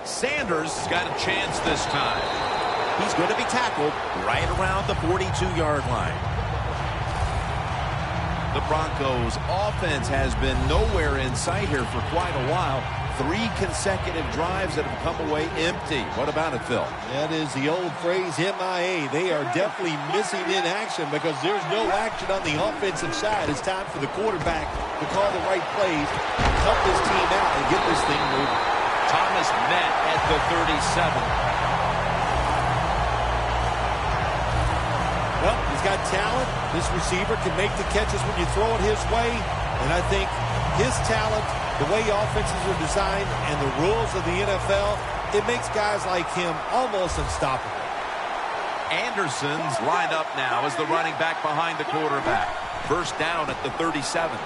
S2: Sanders got a chance this time. He's going to be tackled right around the 42-yard line. The Broncos offense has been nowhere in sight here for quite a while. 3 consecutive drives that have come away empty. What about it, Phil?
S3: That is the old phrase, MIA. They are definitely missing in action because there's no action on the offensive side. It's time for the quarterback to call the right plays, help this team out, and get this thing moving.
S2: Thomas met at the 37.
S3: Well, he's got talent. This receiver can make the catches when you throw it his way. And I think his talent, the way offenses are designed, and the rules of the NFL, it makes guys like him almost unstoppable.
S2: Anderson's lined up now as the running back behind the quarterback. First down at the 37.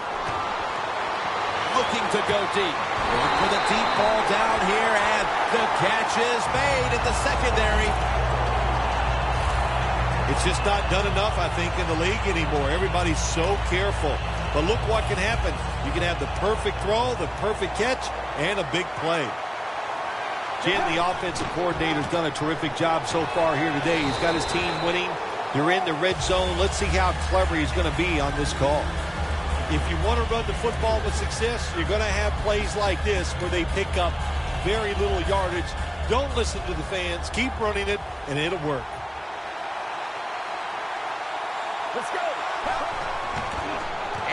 S2: Looking to go deep. Going for the deep ball down here, and the catch is made in the secondary.
S3: It's just not done enough, I think, in the league anymore. Everybody's so careful. But look what can happen. You can have the perfect throw, the perfect catch, and a big play. Jim, the offensive coordinator's done a terrific job so far here today. He's got his team winning. They're in the red zone. Let's see how clever he's going to be on this call. If you want to run the football with success, you're going to have plays like this where they pick up very little yardage. Don't listen to the fans. Keep running it, and it'll work.
S6: Let's go.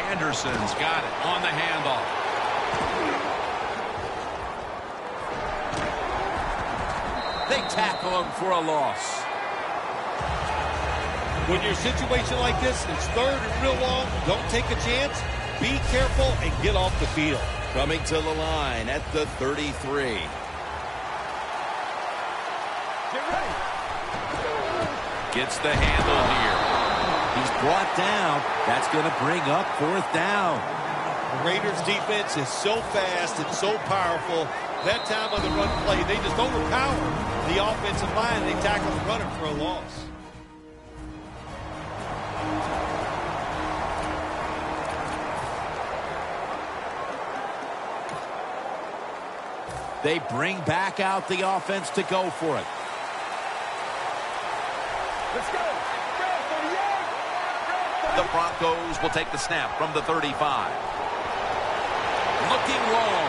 S2: Anderson's got it on the handoff. They tackle him for a loss.
S3: When you're in a situation like this, it's third and real long, don't take a chance. Be careful and get off the field.
S2: Coming to the line at the 33.
S6: Get ready.
S2: Gets the handle here. He's brought down. That's going to bring up fourth down.
S3: The Raiders defense is so fast and so powerful. That time on the run play, they just overpower the offensive line. They tackle the runner for a loss.
S2: They bring back out the offense to go for it.
S6: Let's go. Go, 38.
S2: The Broncos will take the snap from the 35. Looking long.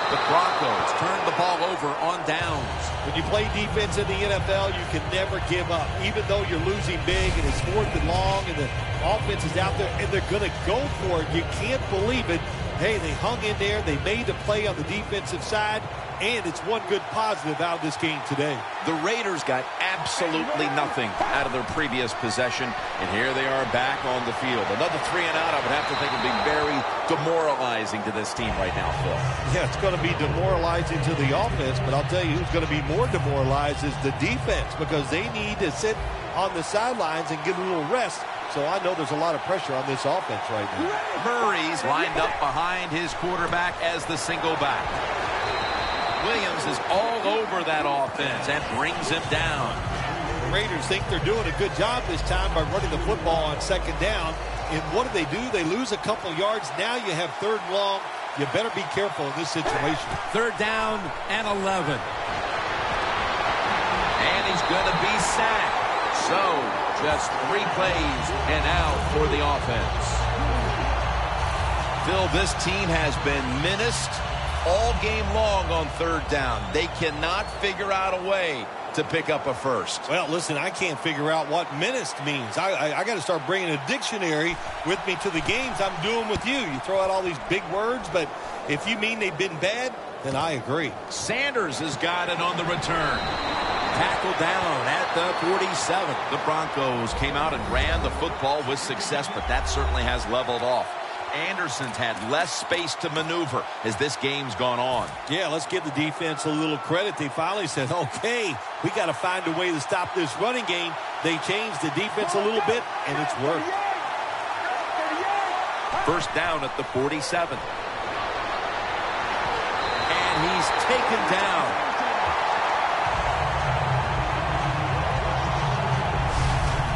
S2: The Broncos turn the ball over on downs.
S3: When you play defense in the NFL, you can never give up. Even though you're losing big and it's fourth and long and the offense is out there and they're going to go for it, you can't believe it. Hey, they hung in there. They made the play on the defensive side, and it's one good positive out of this game today.
S2: The Raiders got absolutely nothing out of their previous possession, and here they are back on the field. Another 3 and out, I would have to think, would be very demoralizing to this team right now, Phil.
S3: Yeah, it's going to be demoralizing to the offense, but I'll tell you who's going to be more demoralized is the defense, because they need to sit on the sidelines and get a little rest. So I know there's a lot of pressure on this offense right now.
S2: Murray's lined up behind his quarterback as the single back. Williams is all over that offense and brings him down.
S3: The Raiders think they're doing a good job this time by running the football on second down. And what do? They lose a couple yards. Now you have third and long. You better be careful in this situation.
S2: Third down and 11. And he's going to be sacked. So just 3 plays and out for the offense. Phil, this team has been menaced all game long on third down. They cannot figure out a way to pick up a first.
S3: Well, listen, I can't figure out what menaced means. I got to start bringing a dictionary with me to the games I'm doing with you. You throw out all these big words, but if you mean they've been bad, then I agree.
S2: Sanders has got it on the return. Tackled down at the 47. The Broncos came out and ran the football with success, but that certainly has leveled off. Anderson's had less space to maneuver as this game's gone on.
S3: Yeah, let's give the defense a little credit. They finally said, okay, we got to find a way to stop this running game. They changed the defense a little bit, and it's worked.
S2: First down at the 47. And he's taken down.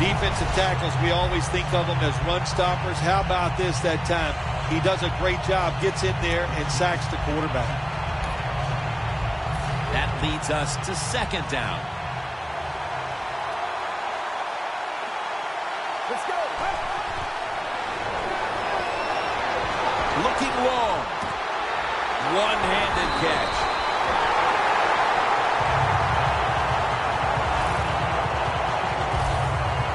S3: Defensive tackles, we always think of them as run stoppers. How about this that time? He does a great job, gets in there, and sacks the quarterback.
S2: That leads us to second down.
S6: Let's go.
S2: Looking long. One-handed catch.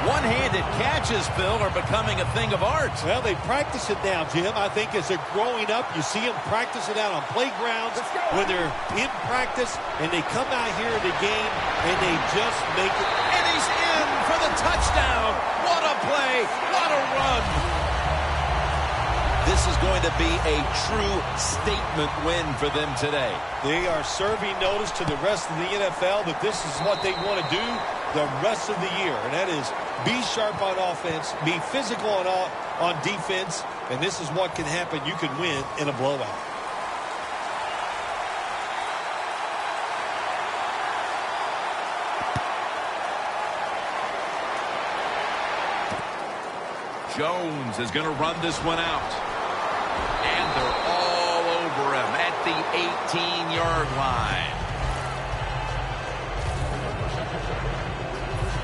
S2: One-handed catches, Phil, are becoming a thing of art.
S3: Well, they practice it now, Jim. I think as they're growing up, you see them practice it out on playgrounds when they're in practice, and they come out here in the game, and they just make it.
S2: And he's in for the touchdown. What a play. What a run. This is going to be a true statement win for them today.
S3: They are serving notice to the rest of the NFL that this is what they want to do the rest of the year, and that is be sharp on offense, be physical on defense, and this is what can happen. You can win in a blowout.
S2: Jones is going to run this one out. And they're all over him at the 18-yard line.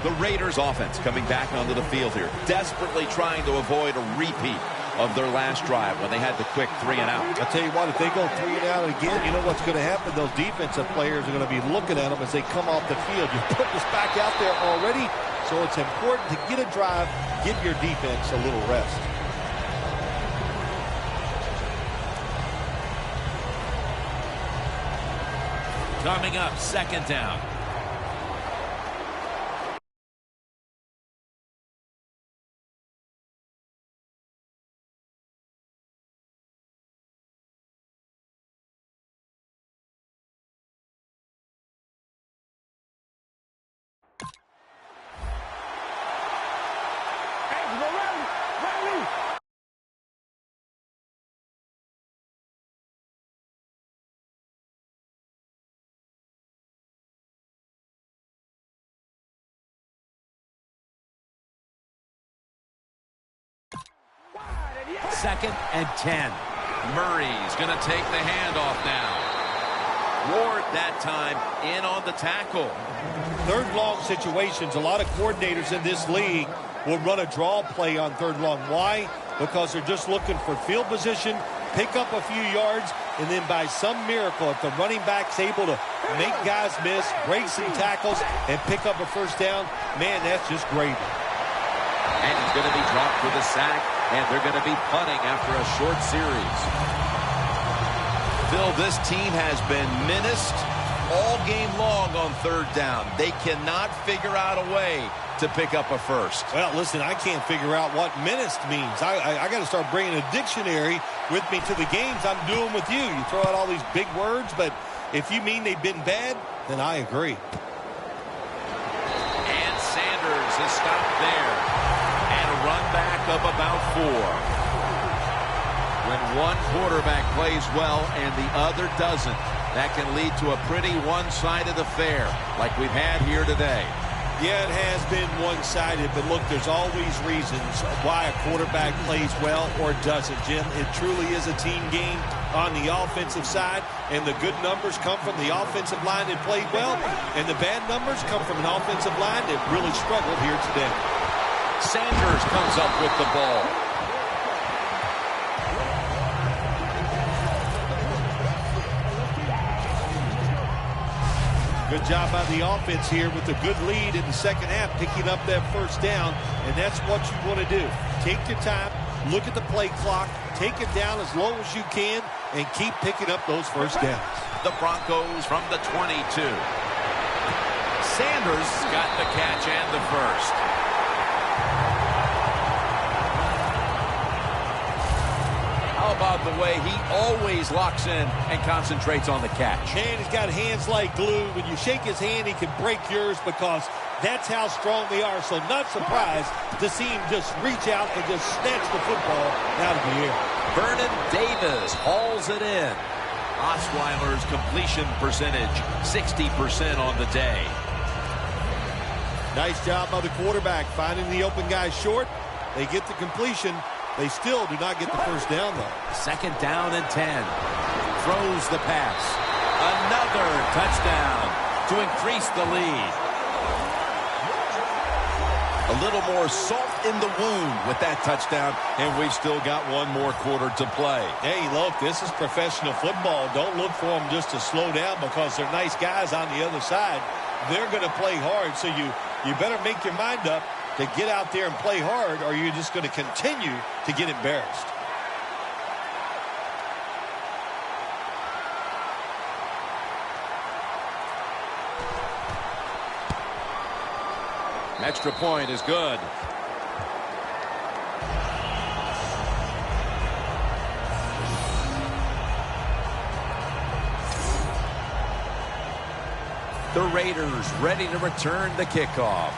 S2: The Raiders offense coming back onto the field here, desperately trying to avoid a repeat of their last drive when they had the quick 3 and out.
S3: I'll tell you what, if they go 3 and out again, you know what's going to happen? Those defensive players are going to be looking at them as they come off the field. You put this back out there already, So it's important to get a drive, give your defense a little rest.
S2: Coming up, second down. Second and 10. Murray's going to take the handoff now. Ward that time in on the tackle.
S3: Third long situations, a lot of coordinators in this league will run a draw play on third long. Why? Because they're just looking for field position, pick up a few yards, and then by some miracle, if the running back's able to make guys miss, break some tackles, and pick up a first down, man, that's just gravy.
S2: And he's going to be dropped for the sack, and they're going to be punting after a short series. Phil, this team has been menaced all game long on third down. They cannot figure out a way to pick up a first.
S3: Well, listen, I can't figure out what menaced means. I got to start bringing a dictionary with me to the games I'm doing with you. You throw out all these big words, but if you mean they've been bad, then I agree.
S2: And Sanders is stopped there. And a run back of about 4. When one quarterback plays well and the other doesn't, that can lead to a pretty one-sided affair like we've had here today.
S3: Yeah, it has been one-sided, but look, there's always reasons why a quarterback plays well or doesn't, Jim. It truly is a team game on the offensive side, and the good numbers come from the offensive line that played well, and the bad numbers come from an offensive line that really struggled here today.
S2: Sanders comes up with the ball.
S3: Good job by the offense here with a good lead in the second half, picking up that first down, and that's what you want to do. Take your time, look at the play clock, take it down as low as you can, and keep picking up those first downs.
S2: The Broncos from the 22. Sanders got the catch and the first. How about the way he always locks in and concentrates on the catch?
S3: Man, he's got hands like glue. When you shake his hand, he can break yours because that's how strong they are. So not surprised to see him just reach out and just snatch the football out of the air.
S2: Vernon Davis hauls it in. Osweiler's completion percentage, 60% on the day.
S3: Nice job by the quarterback finding the open guy short. They get the completion. They still do not get the first down, though.
S2: Second down and 10. Throws the pass. Another touchdown to increase the lead. A little more salt in the wound with that touchdown, and we've still got one more quarter to play.
S3: Hey, look, this is professional football. Don't look for them just to slow down because they're nice guys on the other side. They're going to play hard, so you better make your mind up to get out there and play hard, or you're just going to continue to get embarrassed.
S2: Extra point is good. The Raiders ready to return the kickoff.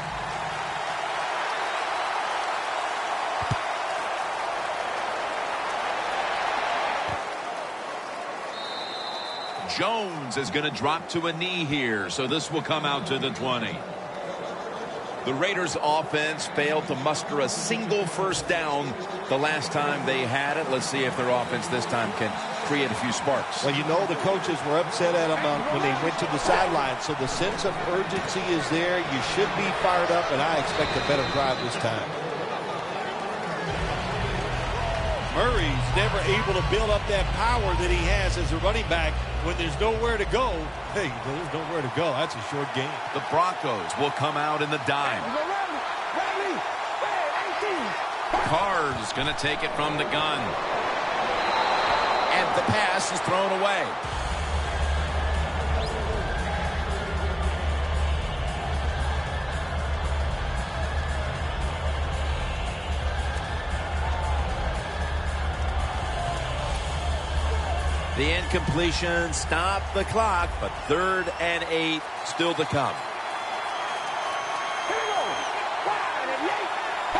S2: Jones is going to drop to a knee here, so this will come out to the 20. The Raiders offense failed to muster a single first down the last time they had it. Let's see if their offense this time can create a few sparks.
S3: Well, you know the coaches were upset at them when they went to the sideline, so the sense of urgency is there. You should be fired up, and I expect a better drive this time. Murray's never able to build up that power that he has as a running back when there's nowhere to go. Hey, there's nowhere to go. That's a short game.
S2: The Broncos will come out in the dime. Carr's going to take it from the gun. And the pass is thrown away. The incompletion stopped the clock, but 3rd and 8 still to come.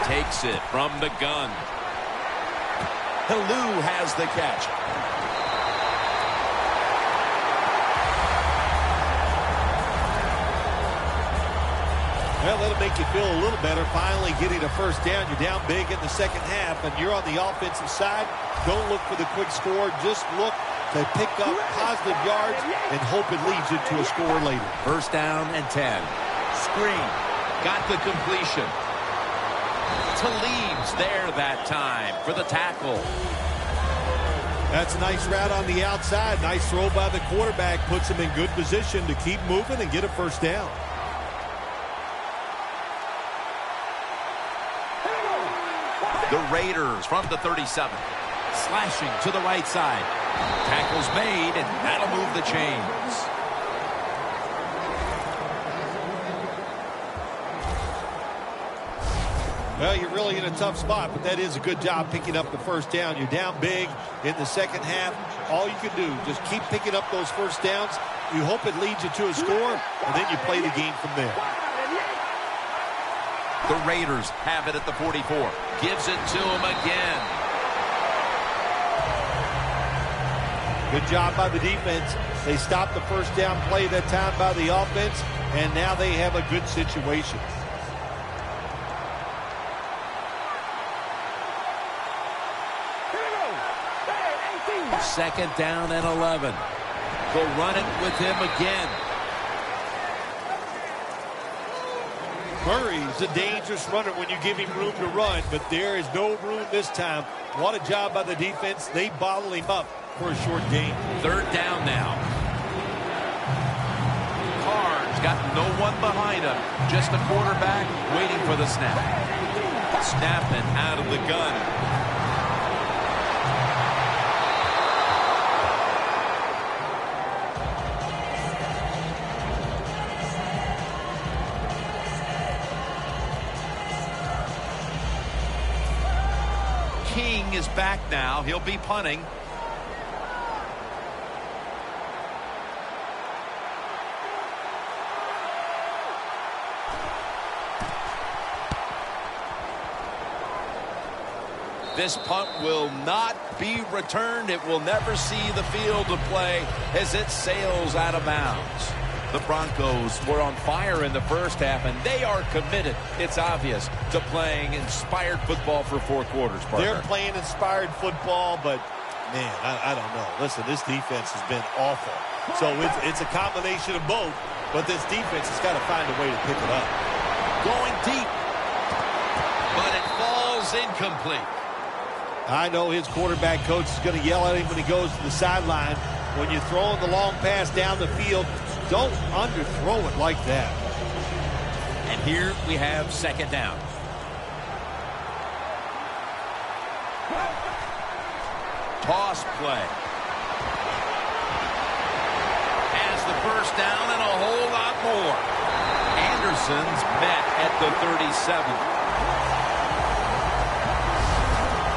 S2: Takes it from the gun. Halou has the catch.
S3: Well, that'll make you feel a little better. Finally getting a first down. You're down big in the second half, and you're on the offensive side. Don't look for the quick score. Just look to pick up positive yards and hope it leads you to a score later.
S2: 1st down and 10. Screen. Got the completion. Talib's there that time for the tackle.
S3: That's a nice route on the outside. Nice throw by the quarterback. Puts him in good position to keep moving and get a first down.
S2: The Raiders from the 37. Slashing to the right side. Tackle's made, and that'll move the chains.
S3: Well, you're really in a tough spot, but that is a good job picking up the first down. You're down big in the second half. All you can do, just keep picking up those first downs. You hope it leads you to a score, and then you play the game from there.
S2: The Raiders have it at the 44. Gives it to him again.
S3: Good job by the defense. They stopped the first down play that time by the offense, and now they have a good situation.
S2: Second down and 11. They'll run it with him again.
S3: Murray's a dangerous runner when you give him room to run, but there is no room this time. What a job by the defense. They bottle him up for a short gain.
S2: 3rd down now. Carr's got no one behind him. Just the quarterback waiting for the snap. Snapping out of the gun. King is back now. He'll be punting. This punt will not be returned. It will never see the field of play as it sails out of bounds. The Broncos were on fire in the first half, and they are committed, it's obvious, to playing inspired football for 4 quarters, partner.
S3: They're playing inspired football, but, man, I don't know. Listen, this defense has been awful. So it's a combination of both, but this defense has got to find a way to pick it up.
S2: Going deep, but it falls incomplete.
S3: I know his quarterback coach is going to yell at him when he goes to the sideline. When you're throwing the long pass down the field, don't underthrow it like that.
S2: And here we have 2nd down. Toss play. Has the first down and a whole lot more. Anderson's met at the 37.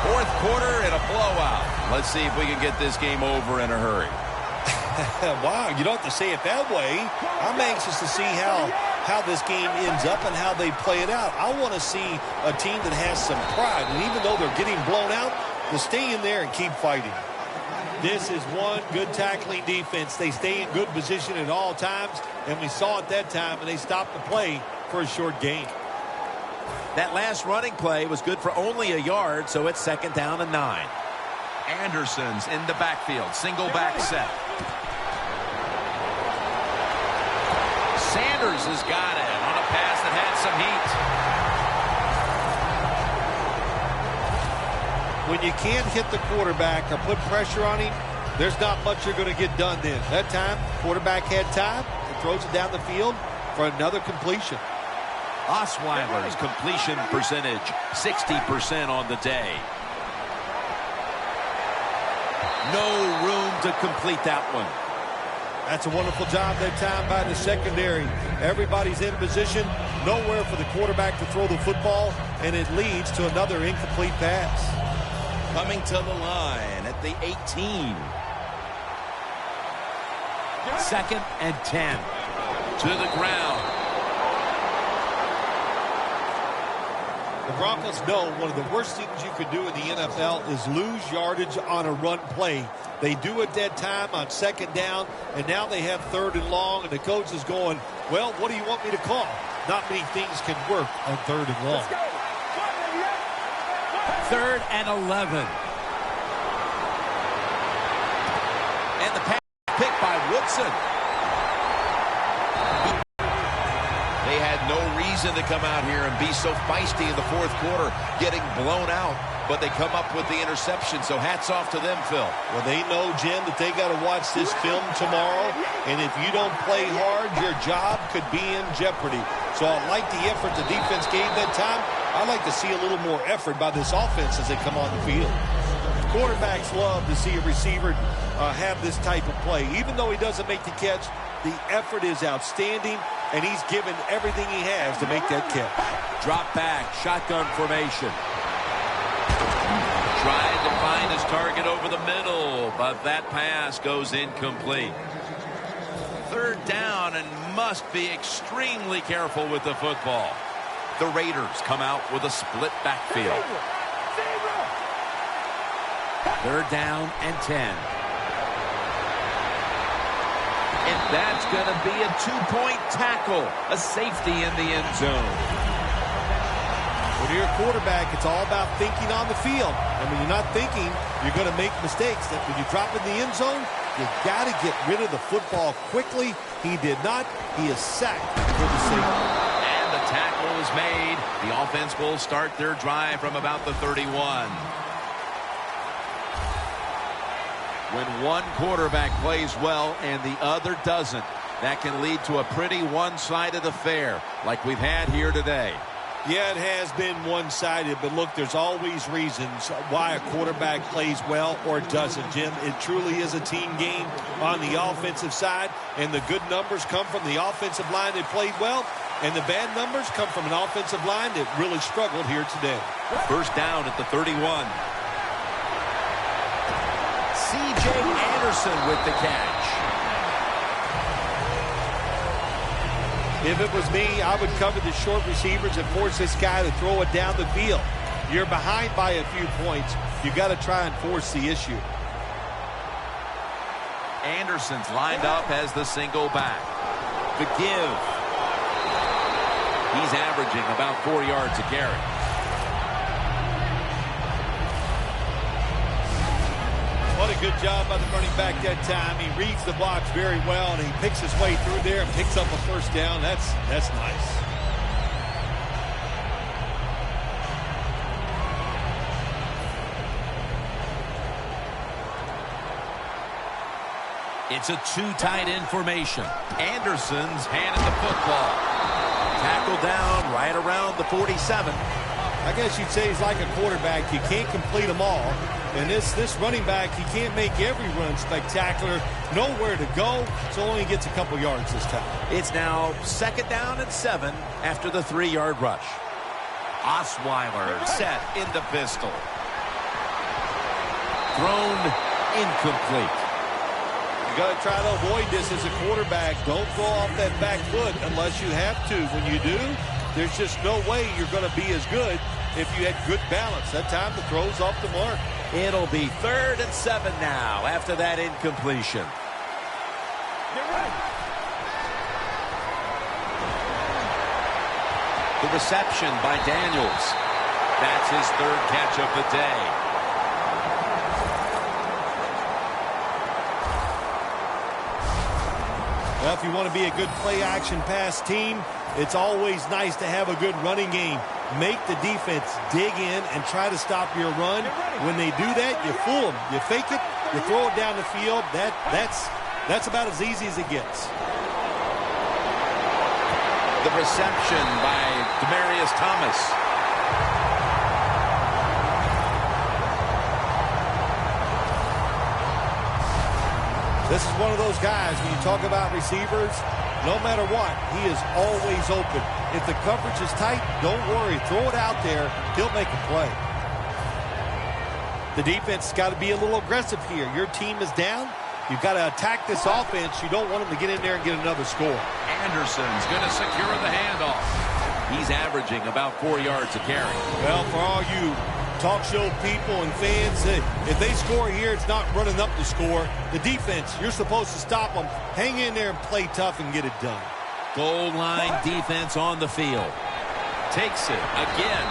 S2: 4th quarter and a blowout. Let's see if we can get this game over in a hurry.
S3: Wow, you don't have to say it that way. I'm anxious to see how this game ends up and how they play it out. I want to see a team that has some pride, and even though they're getting blown out, to stay in there and keep fighting. This is one good tackling defense. They stay in good position at all times, and we saw it that time, and they stopped the play for a short gain.
S2: That last running play was good for only a yard, so it's 2nd down and 9. Anderson's in the backfield. Single back set. Sanders has got it on a pass that had some heat.
S3: When you can't hit the quarterback or put pressure on him, there's not much you're going to get done then. That time, quarterback had time and throws it down the field for another completion.
S2: Osweiler's completion percentage, 60% on the day. No room to complete that one.
S3: That's a wonderful job that time by the secondary. Everybody's in position, nowhere for the quarterback to throw the football, and it leads to another incomplete pass.
S2: Coming to the line at the 18. 2nd and 10. To the ground.
S3: The Broncos know one of the worst things you could do in the NFL is lose yardage on a run play. They do it that time on 2nd down, and now they have 3rd and long, and the coach is going, well, what do you want me to call? Not many things can work on 3rd and long.
S2: 3rd and 11. And the pass picked by Woodson. They had no reason to come out here and be so feisty in the 4th quarter, getting blown out. But they come up with the interception, so hats off to them, Phil.
S3: Well, they know, Jim, that they got to watch this film tomorrow. And if you don't play hard, your job could be in jeopardy. So I like the effort the defense gave that time. I like to see a little more effort by this offense as they come on the field. Quarterbacks love to see a receiver have this type of play. Even though he doesn't make the catch, the effort is outstanding, and he's given everything he has to make that catch.
S2: Drop back, shotgun formation. Tried to find his target over the middle, but that pass goes incomplete. 3rd down, and must be extremely careful with the football. The Raiders come out with a split backfield. 3rd down and 10. And that's going to be a 2-point tackle, a safety in the end zone.
S3: When you're a quarterback, it's all about thinking on the field. And when you're not thinking, you're going to make mistakes. That when you drop in the end zone, you got to get rid of the football quickly. He did not. He is sacked for the safety.
S2: And the tackle is made. The offense will start their drive from about the 31. When one quarterback plays well and the other doesn't, that can lead to a pretty one-sided affair like we've had here today.
S3: Yeah, it has been one-sided, but look, there's always reasons why a quarterback plays well or doesn't, Jim. It truly is a team game on the offensive side, and the good numbers come from the offensive line that played well, and the bad numbers come from an offensive line that really struggled here today.
S2: 1st down at the 31. C.J. Anderson with the catch.
S3: If it was me, I would cover the short receivers and force this guy to throw it down the field. You're behind by a few points. You got to try and force the issue.
S2: Anderson's lined up as the single back. The give. He's averaging about 4 yards a carry.
S3: What a good job by the running back that time. He reads the box very well, and he picks his way through there and picks up a 1st down. That's nice.
S2: It's a 2 tight end formation. Anderson's handed the football. Tackle down right around the 47.
S3: I guess you'd say he's like a quarterback. You can't complete them all. And this running back, he can't make every run spectacular. Nowhere to go, so only gets a couple yards this time.
S2: It's now 2nd down and 7 after the 3-yard rush. Osweiler set in the pistol. Thrown incomplete.
S3: You got to try to avoid this as a quarterback. Don't throw off that back foot unless you have to. When you do, there's just no way you're going to be as good if you had good balance. That time the throw's off the mark.
S2: It'll be 3rd and 7 now after that incompletion. The reception by Daniels. That's his 3rd catch of the day.
S3: Well, if you want to be a good play-action pass team, it's always nice to have a good running game. Make the defense dig in and try to stop your run. When they do that, you fool them. You fake it, you throw it down the field. That's about as easy as it gets.
S2: The reception by Demaryius Thomas.
S3: This is one of those guys, when you talk about receivers, no matter what, he is always open. If the coverage is tight, don't worry. Throw it out there. He'll make a play. The defense has got to be a little aggressive here. Your team is down. You've got to attack this offense. You don't want them to get in there and get another score.
S2: Anderson's going to secure the handoff. He's averaging about 4 yards a carry.
S3: Well, for all you talk show people and fans, if they score here, it's not running up the score. The defense, you're supposed to stop them. Hang in there and play tough and get it done.
S2: Goal line defense on the field. Takes it again.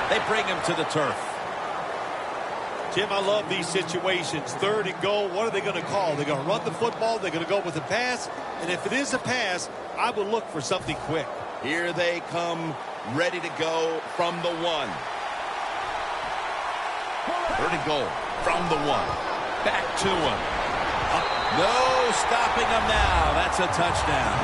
S2: They bring him to the turf.
S3: Jim, I love these situations. 3rd and goal, what are they going to call? They're going to run the football, they're going to go with a pass, and if it is a pass, I would look for something quick.
S2: Here they come, ready to go from the 1. 3rd and goal from the 1. Back to him. No stopping him now. That's a touchdown.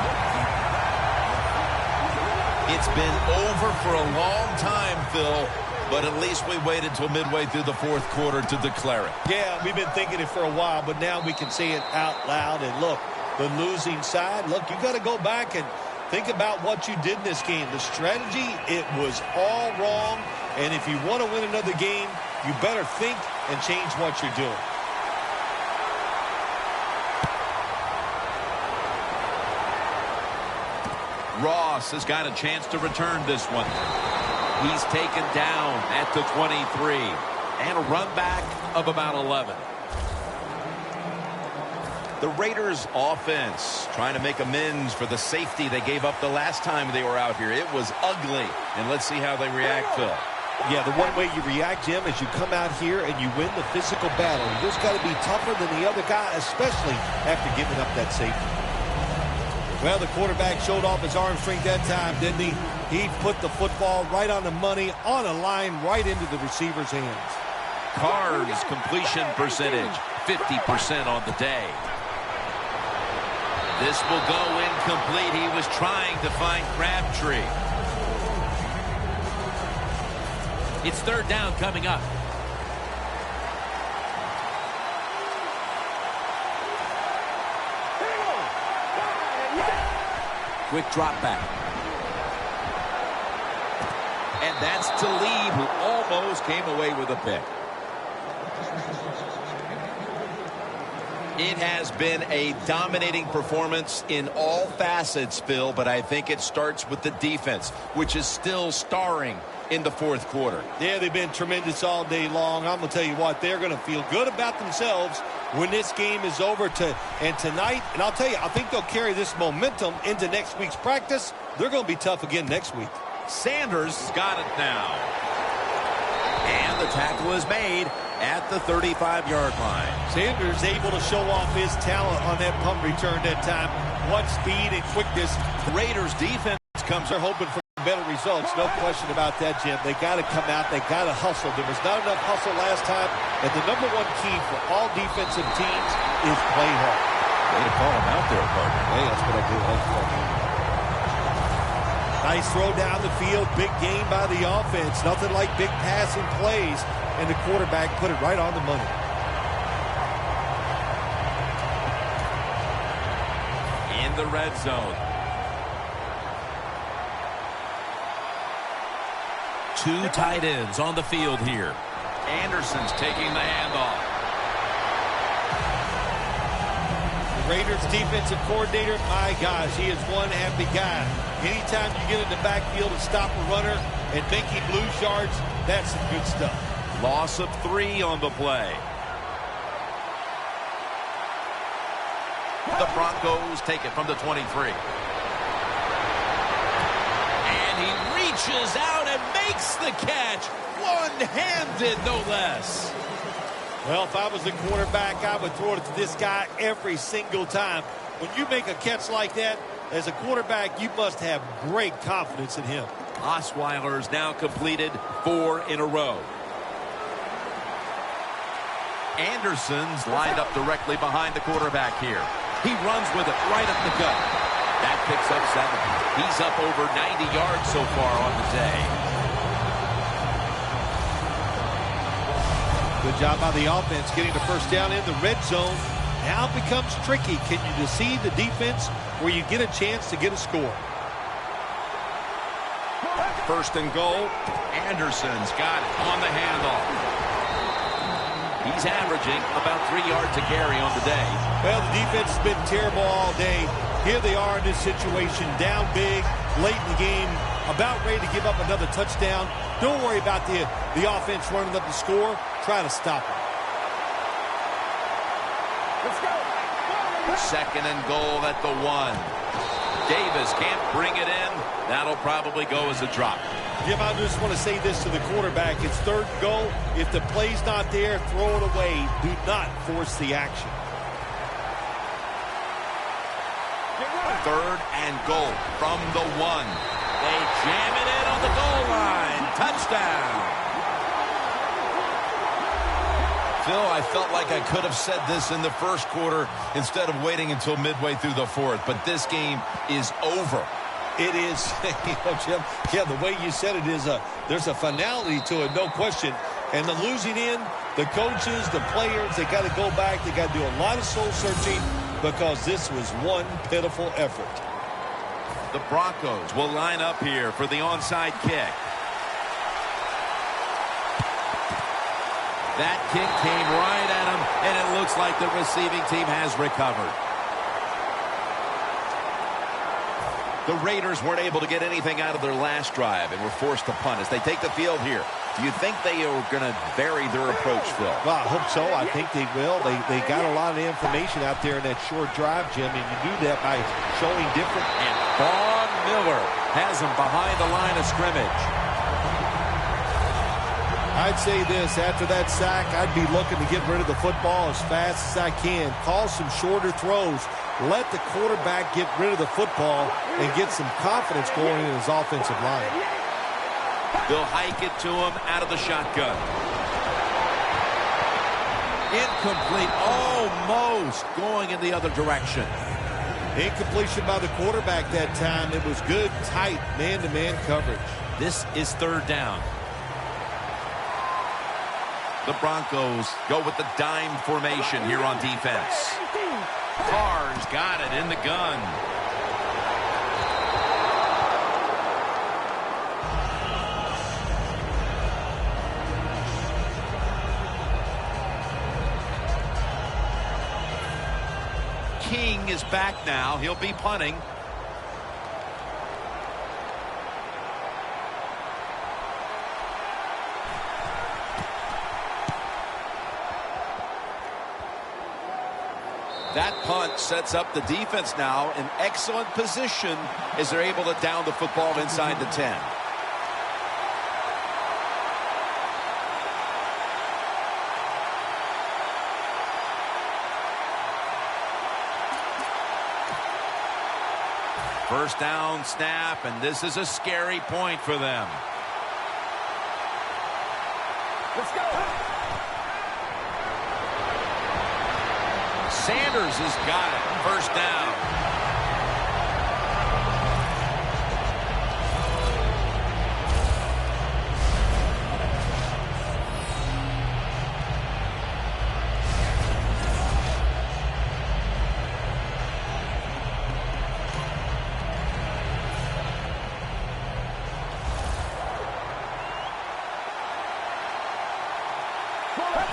S2: It's been over for a long time, Phil. But at least we waited until midway through the 4th quarter to declare it.
S3: Yeah, we've been thinking it for a while, but now we can say it out loud. And look, the losing side, look, you got to go back and think about what you did in this game. The strategy, it was all wrong. And if you want to win another game, you better think and change what you're doing.
S2: Ross has got a chance to return this one. He's taken down at the 23. And a run back of about 11. The Raiders offense trying to make amends for the safety they gave up the last time they were out here. It was ugly. And let's see how they react, Phil.
S3: Yeah, the one way you react, Jim, is you come out here and you win the physical battle. You just got to be tougher than the other guy, especially after giving up that safety. Well, the quarterback showed off his arm strength that time, didn't he? He put the football right on the money, on a line, right into the receiver's hands.
S2: Carr's completion percentage, 50% on the day. This will go incomplete. He was trying to find Crabtree. It's 3rd down coming up. Quick drop back. And that's Talib, who almost came away with a pick. It has been a dominating performance in all facets, Phil, but I think it starts with the defense, which is still starring in the 4th quarter.
S3: Yeah, they've been tremendous all day long. I'm going to tell you what, they're going to feel good about themselves when this game is over. And tonight, and I'll tell you, I think they'll carry this momentum into next week's practice. They're going to be tough again next week.
S2: Sanders got it now. And the tackle is made at the 35-yard line.
S3: Sanders able to show off his talent on that punt return that time. What speed and quickness.
S2: The Raiders defense comes.
S3: They're hoping for better results, no question about that, Jim. They got to come out. They got to hustle. There was not enough hustle last time, and the #1 key for all defensive teams is play hard.
S2: Way to call him out there, partner.
S3: Hey, that's what I do. Nice throw down the field. Big game by the offense. Nothing like big passing plays, and the quarterback put it right on the money.
S2: In the red zone. 2 tight ends on the field here. Anderson's taking the handoff.
S3: The Raiders defensive coordinator, my gosh, he is one happy guy. Anytime you get in the backfield and stop a runner and make him lose yards, that's some good stuff.
S2: Loss of 3 on the play. The Broncos take it from the 23. And he reaches out and makes the catch. One-handed, no less.
S3: Well, if I was the quarterback, I would throw it to this guy every single time. When you make a catch like that, as a quarterback, you must have great confidence in him.
S2: Osweiler's now completed 4 in a row. Anderson's lined up directly behind the quarterback here. He runs with it right up the gut. That picks up 7. He's up over 90 yards so far on the day.
S3: Good job by the offense getting the first down in the red zone. Now it becomes tricky. Can you deceive the defense where you get a chance to get a score?
S7: First and goal. Anderson's got it on the handoff.
S2: He's averaging about 3 yards a carry on the day.
S3: Well, the defense has been terrible all day. Here they are in this situation, down big, late in the game, about ready to give up another touchdown. Don't worry about the offense running up the score. Try to stop it.
S6: Let's go.
S2: Second and goal at the 1. Davis can't bring it in. That'll probably go as a drop.
S3: Jim, I just want to say this to the quarterback. It's third and goal. If the play's not there, throw it away. Do not force the action.
S2: Third and goal from the 1. They jam it in on the goal line. Touchdown.
S7: Phil, I felt like I could have said this in the first quarter instead of waiting until midway through the fourth, but this game is over.
S3: It is, Jim, yeah, the way you said it is, there's a finality to it, no question. And the losing end, the coaches, the players, they got to go back. They got to do a lot of soul searching because this was one pitiful effort.
S2: The Broncos will line up here for the onside kick. That kick came right at him, and it looks like the receiving team has recovered. The Raiders weren't able to get anything out of their last drive and were forced to punt as they take the field here. Do you think they are going to vary their approach, Phil?
S3: Well, I hope so. I think they will. They got a lot of information out there in that short drive, Jim, and you do that by showing different.
S2: And Von Miller has him behind the line of scrimmage.
S3: I'd say this, after that sack, I'd be looking to get rid of the football as fast as I can. Call some shorter throws. Let the quarterback get rid of the football and get some confidence going in his offensive line.
S2: They'll hike it to him out of the shotgun. Incomplete, almost going in the other direction.
S3: Incompletion by the quarterback that time. It was good, tight, man-to-man coverage.
S2: This is third down. The Broncos go with the dime formation here on defense. Carr's got it in the gun. King is back now. He'll be punting. That punt sets up the defense now in excellent position as they're able to down the football inside the 10. First down snap, and this is a scary point for them.
S6: Let's go.
S2: Sanders has got it. First down.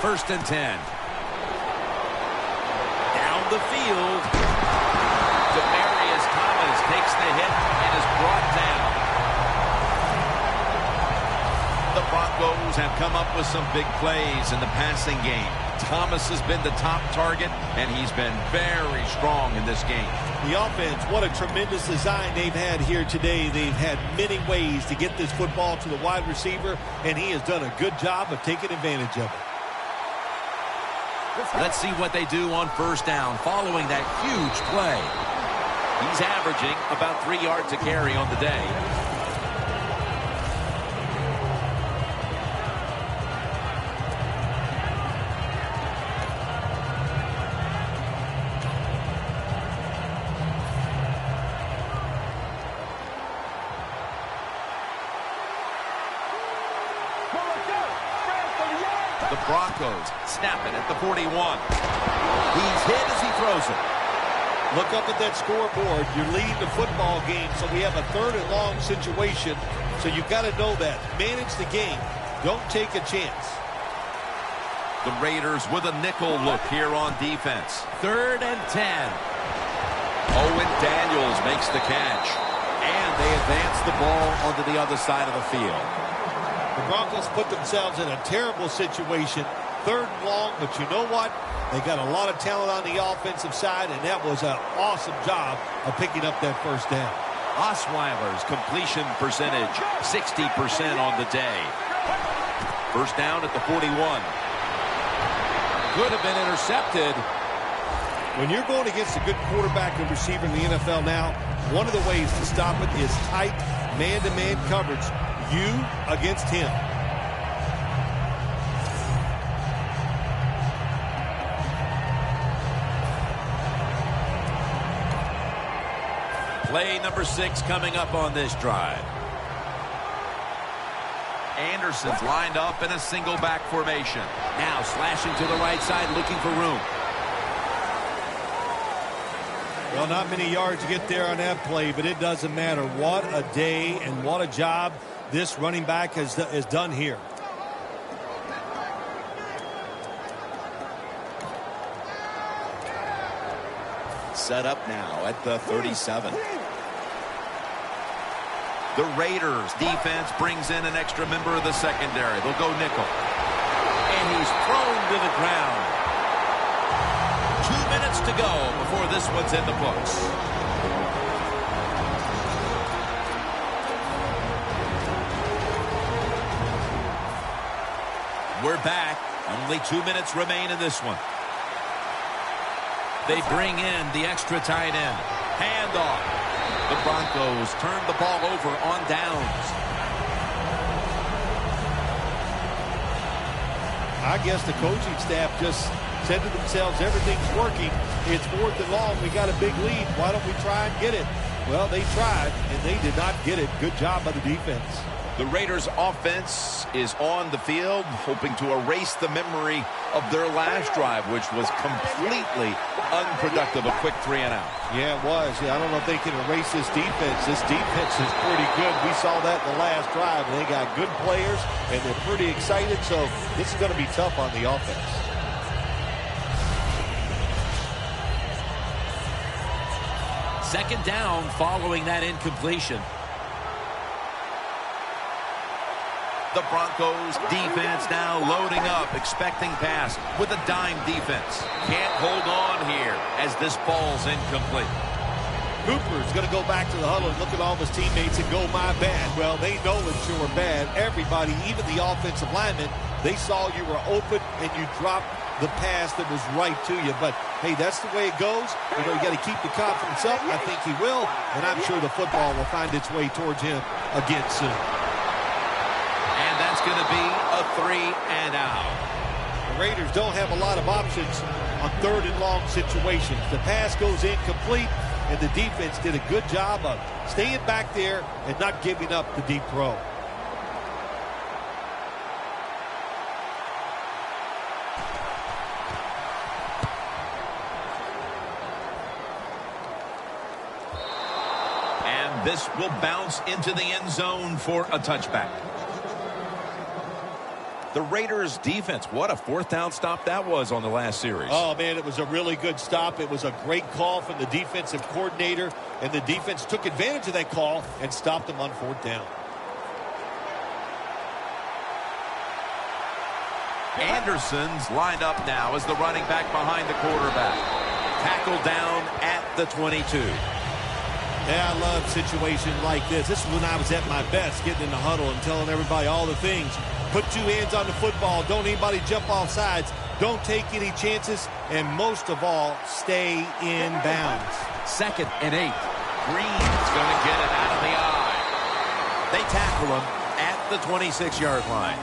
S2: First and 10. The field. Demaryius Thomas takes the hit and is brought down. The Broncos have come up with some big plays in the passing game. Thomas has been the top target, and he's been very strong in this game.
S3: The offense, what a tremendous design they've had here today. They've had many ways to get this football to the wide receiver, and he has done a good job of taking advantage of it.
S2: Let's see what they do on first down following that huge play. He's averaging about 3 yards a carry on the day. The Broncos snap it at the 41. He's hit as he throws it.
S3: Look up at that scoreboard. You're leading the football game, so we have a 3rd and long situation. So you've got to know that. Manage the game. Don't take a chance.
S2: The Raiders with a nickel look here on defense. 3rd and 10. Owen Daniels makes the catch. And they advance the ball onto the other side of the field.
S3: The Broncos put themselves in a terrible situation. 3rd and long, but you know what? They got a lot of talent on the offensive side, and that was an awesome job of picking up that first down.
S2: Osweiler's completion percentage, 60% on the day. First down at the 41. Could have been intercepted.
S3: When you're going against a good quarterback and receiver in the NFL now, one of the ways to stop it is tight man-to-man coverage. You against him.
S2: Play number 6 coming up on this drive. Anderson's lined up in a single back formation. Now slashing to the right side, looking for room.
S3: Well, not many yards to get there on that play, but it doesn't matter. What a day and what a job this running back has done here.
S2: Set up now at the 37. The Raiders defense brings in an extra member of the secondary. They'll go nickel. And he's thrown to the ground. 2 minutes to go before this one's in the books. We're back. Only 2 minutes remain in this one. They bring in the extra tight end. Handoff. The Broncos turn the ball over on downs.
S3: I guess the coaching staff just said to themselves, everything's working. It's 4th and long. We got a big lead. Why don't we try and get it? Well, they tried, and they did not get it. Good job by the defense.
S2: The Raiders offense is on the field, hoping to erase the memory of their last drive, which was completely unproductive. A quick 3 and out.
S3: Yeah, it was. Yeah, I don't know if they can erase this defense. This defense is pretty good. We saw that in the last drive. They got good players, and they're pretty excited, so this is going to be tough on the offense.
S2: Second down following that incompletion. The Broncos defense now loading up, expecting pass with a dime defense. Can't hold on here as this ball's incomplete.
S3: Cooper's going to go back to the huddle and look at all of his teammates and go, my bad. Well, they know it's your bad. Everybody, even the offensive linemen, they saw you were open and you dropped the pass that was right to you. But, hey, that's the way it goes. You know, you got to keep the confidence up. I think he will, and I'm sure the football will find its way towards him again soon.
S2: That's going to be a 3 and out.
S3: The Raiders don't have a lot of options on 3rd and long situations. The pass goes incomplete, and the defense did a good job of staying back there and not giving up the deep throw.
S2: And this will bounce into the end zone for a touchback. The Raiders defense, what a 4th down stop that was on the last series.
S3: Oh, man, it was a really good stop. It was a great call from the defensive coordinator, and the defense took advantage of that call and stopped them on 4th down.
S2: Anderson's lined up now as the running back behind the quarterback. Tackled down at the 22.
S3: Yeah, I love situations like this. This is when I was at my best, getting in the huddle and telling everybody all the things. Put 2 hands on the football. Don't anybody jump off sides. Don't take any chances. And most of all, stay in bounds.
S2: 2nd and 8. Green's going to get it out of the eye. They tackle him at the 26-yard line.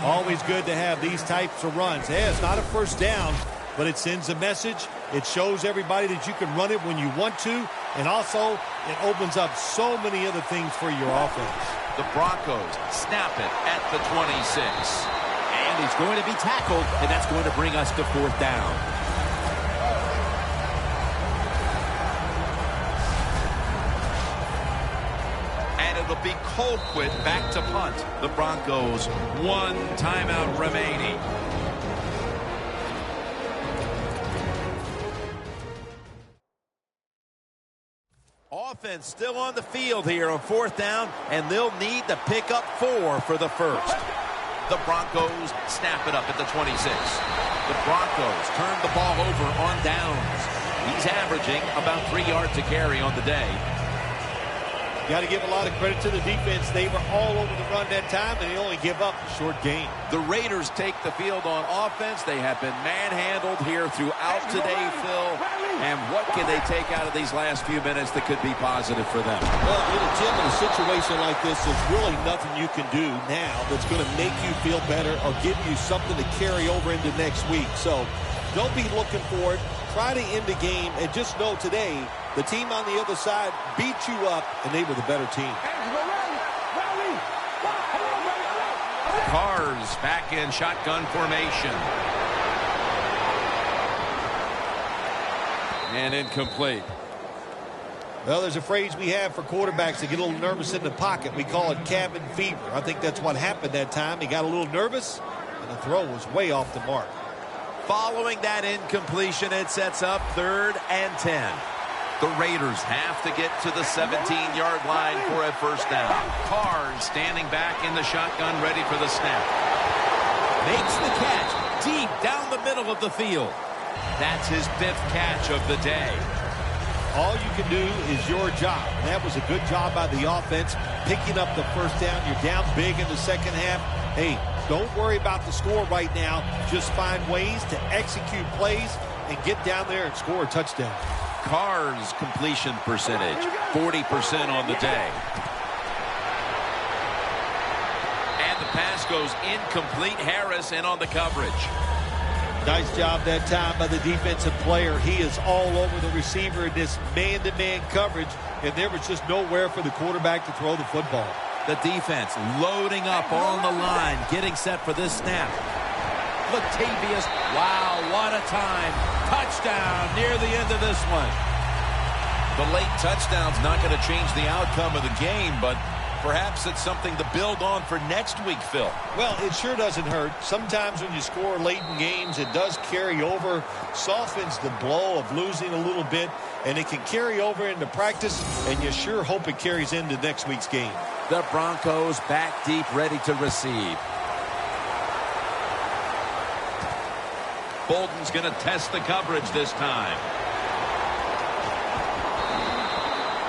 S3: Always good to have these types of runs. Yeah, it's not a first down, but it sends a message. It shows everybody that you can run it when you want to. And also, it opens up so many other things for your offense.
S2: The Broncos snap it at the 26. And and he's going to be tackled, and that's going to bring us to 4th down.
S7: And it'll be Colquitt back to punt. The Broncos, 1 timeout remaining.
S2: Offense still on the field here on 4th down, and they'll need to pick up 4 for the first. The Broncos snap it up at the 26. The Broncos turn the ball over on downs. He's averaging about 3 yards a carry on the day.
S3: Got to give a lot of credit to the defense. They were all over the run that time, and they only give up a short gain.
S2: The Raiders take the field on offense. They have been manhandled here throughout today, Phil. And what can they take out of these last few minutes that could be positive for them?
S3: Well, Jim, in a situation like this, there's really nothing you can do now that's going to make you feel better or give you something to carry over into next week. So don't be looking for it. Try to end the game, and just know today, the team on the other side beat you up, and they were the better team.
S7: Carr's back in shotgun formation. And incomplete.
S3: Well, there's a phrase we have for quarterbacks that get a little nervous in the pocket. We call it cabin fever. I think that's what happened that time. He got a little nervous, and the throw was way off the mark.
S2: Following that incompletion, it sets up 3rd and 10.
S7: The Raiders have to get to the 17-yard line for a first down. Carr standing back in the shotgun, ready for the snap.
S2: Makes the catch deep down the middle of the field. That's his 5th catch of the day.
S3: All you can do is your job. And that was a good job by the offense, picking up the first down. You're down big in the second half. Hey, don't worry about the score right now. Just find ways to execute plays and get down there and score a touchdown.
S2: Carr's completion percentage, 40% on the day. And the pass goes incomplete. Harris in on the coverage.
S3: Nice job that time by the defensive player. He is all over the receiver in this man-to-man coverage, and there was just nowhere for the quarterback to throw the football.
S2: The defense loading up on the line, getting set for this snap. Latavius, wow, what a time. Touchdown near the end of this one.
S7: The late touchdown's not going to change the outcome of the game, but perhaps it's something to build on for next week, Phil.
S3: Well, it sure doesn't hurt. Sometimes when you score late in games, it does carry over, softens the blow of losing a little bit, and it can carry over into practice, and you sure hope it carries into next week's game.
S2: The Broncos back deep, ready to receive.
S7: Bolden's going to test the coverage this time.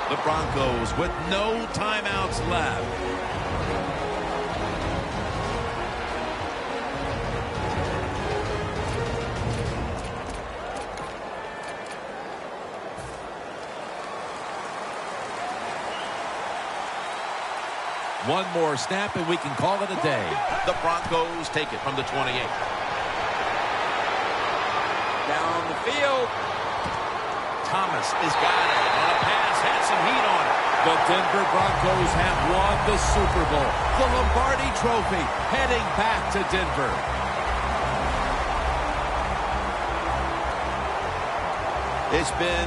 S7: The Broncos with no timeouts left.
S2: One more snap and we can call it a day.
S7: The Broncos take it from the 28.
S2: Down the field. Thomas has got it on a pass, had some heat on it. The Denver Broncos have won the Super Bowl. The Lombardi Trophy heading back to Denver. It's been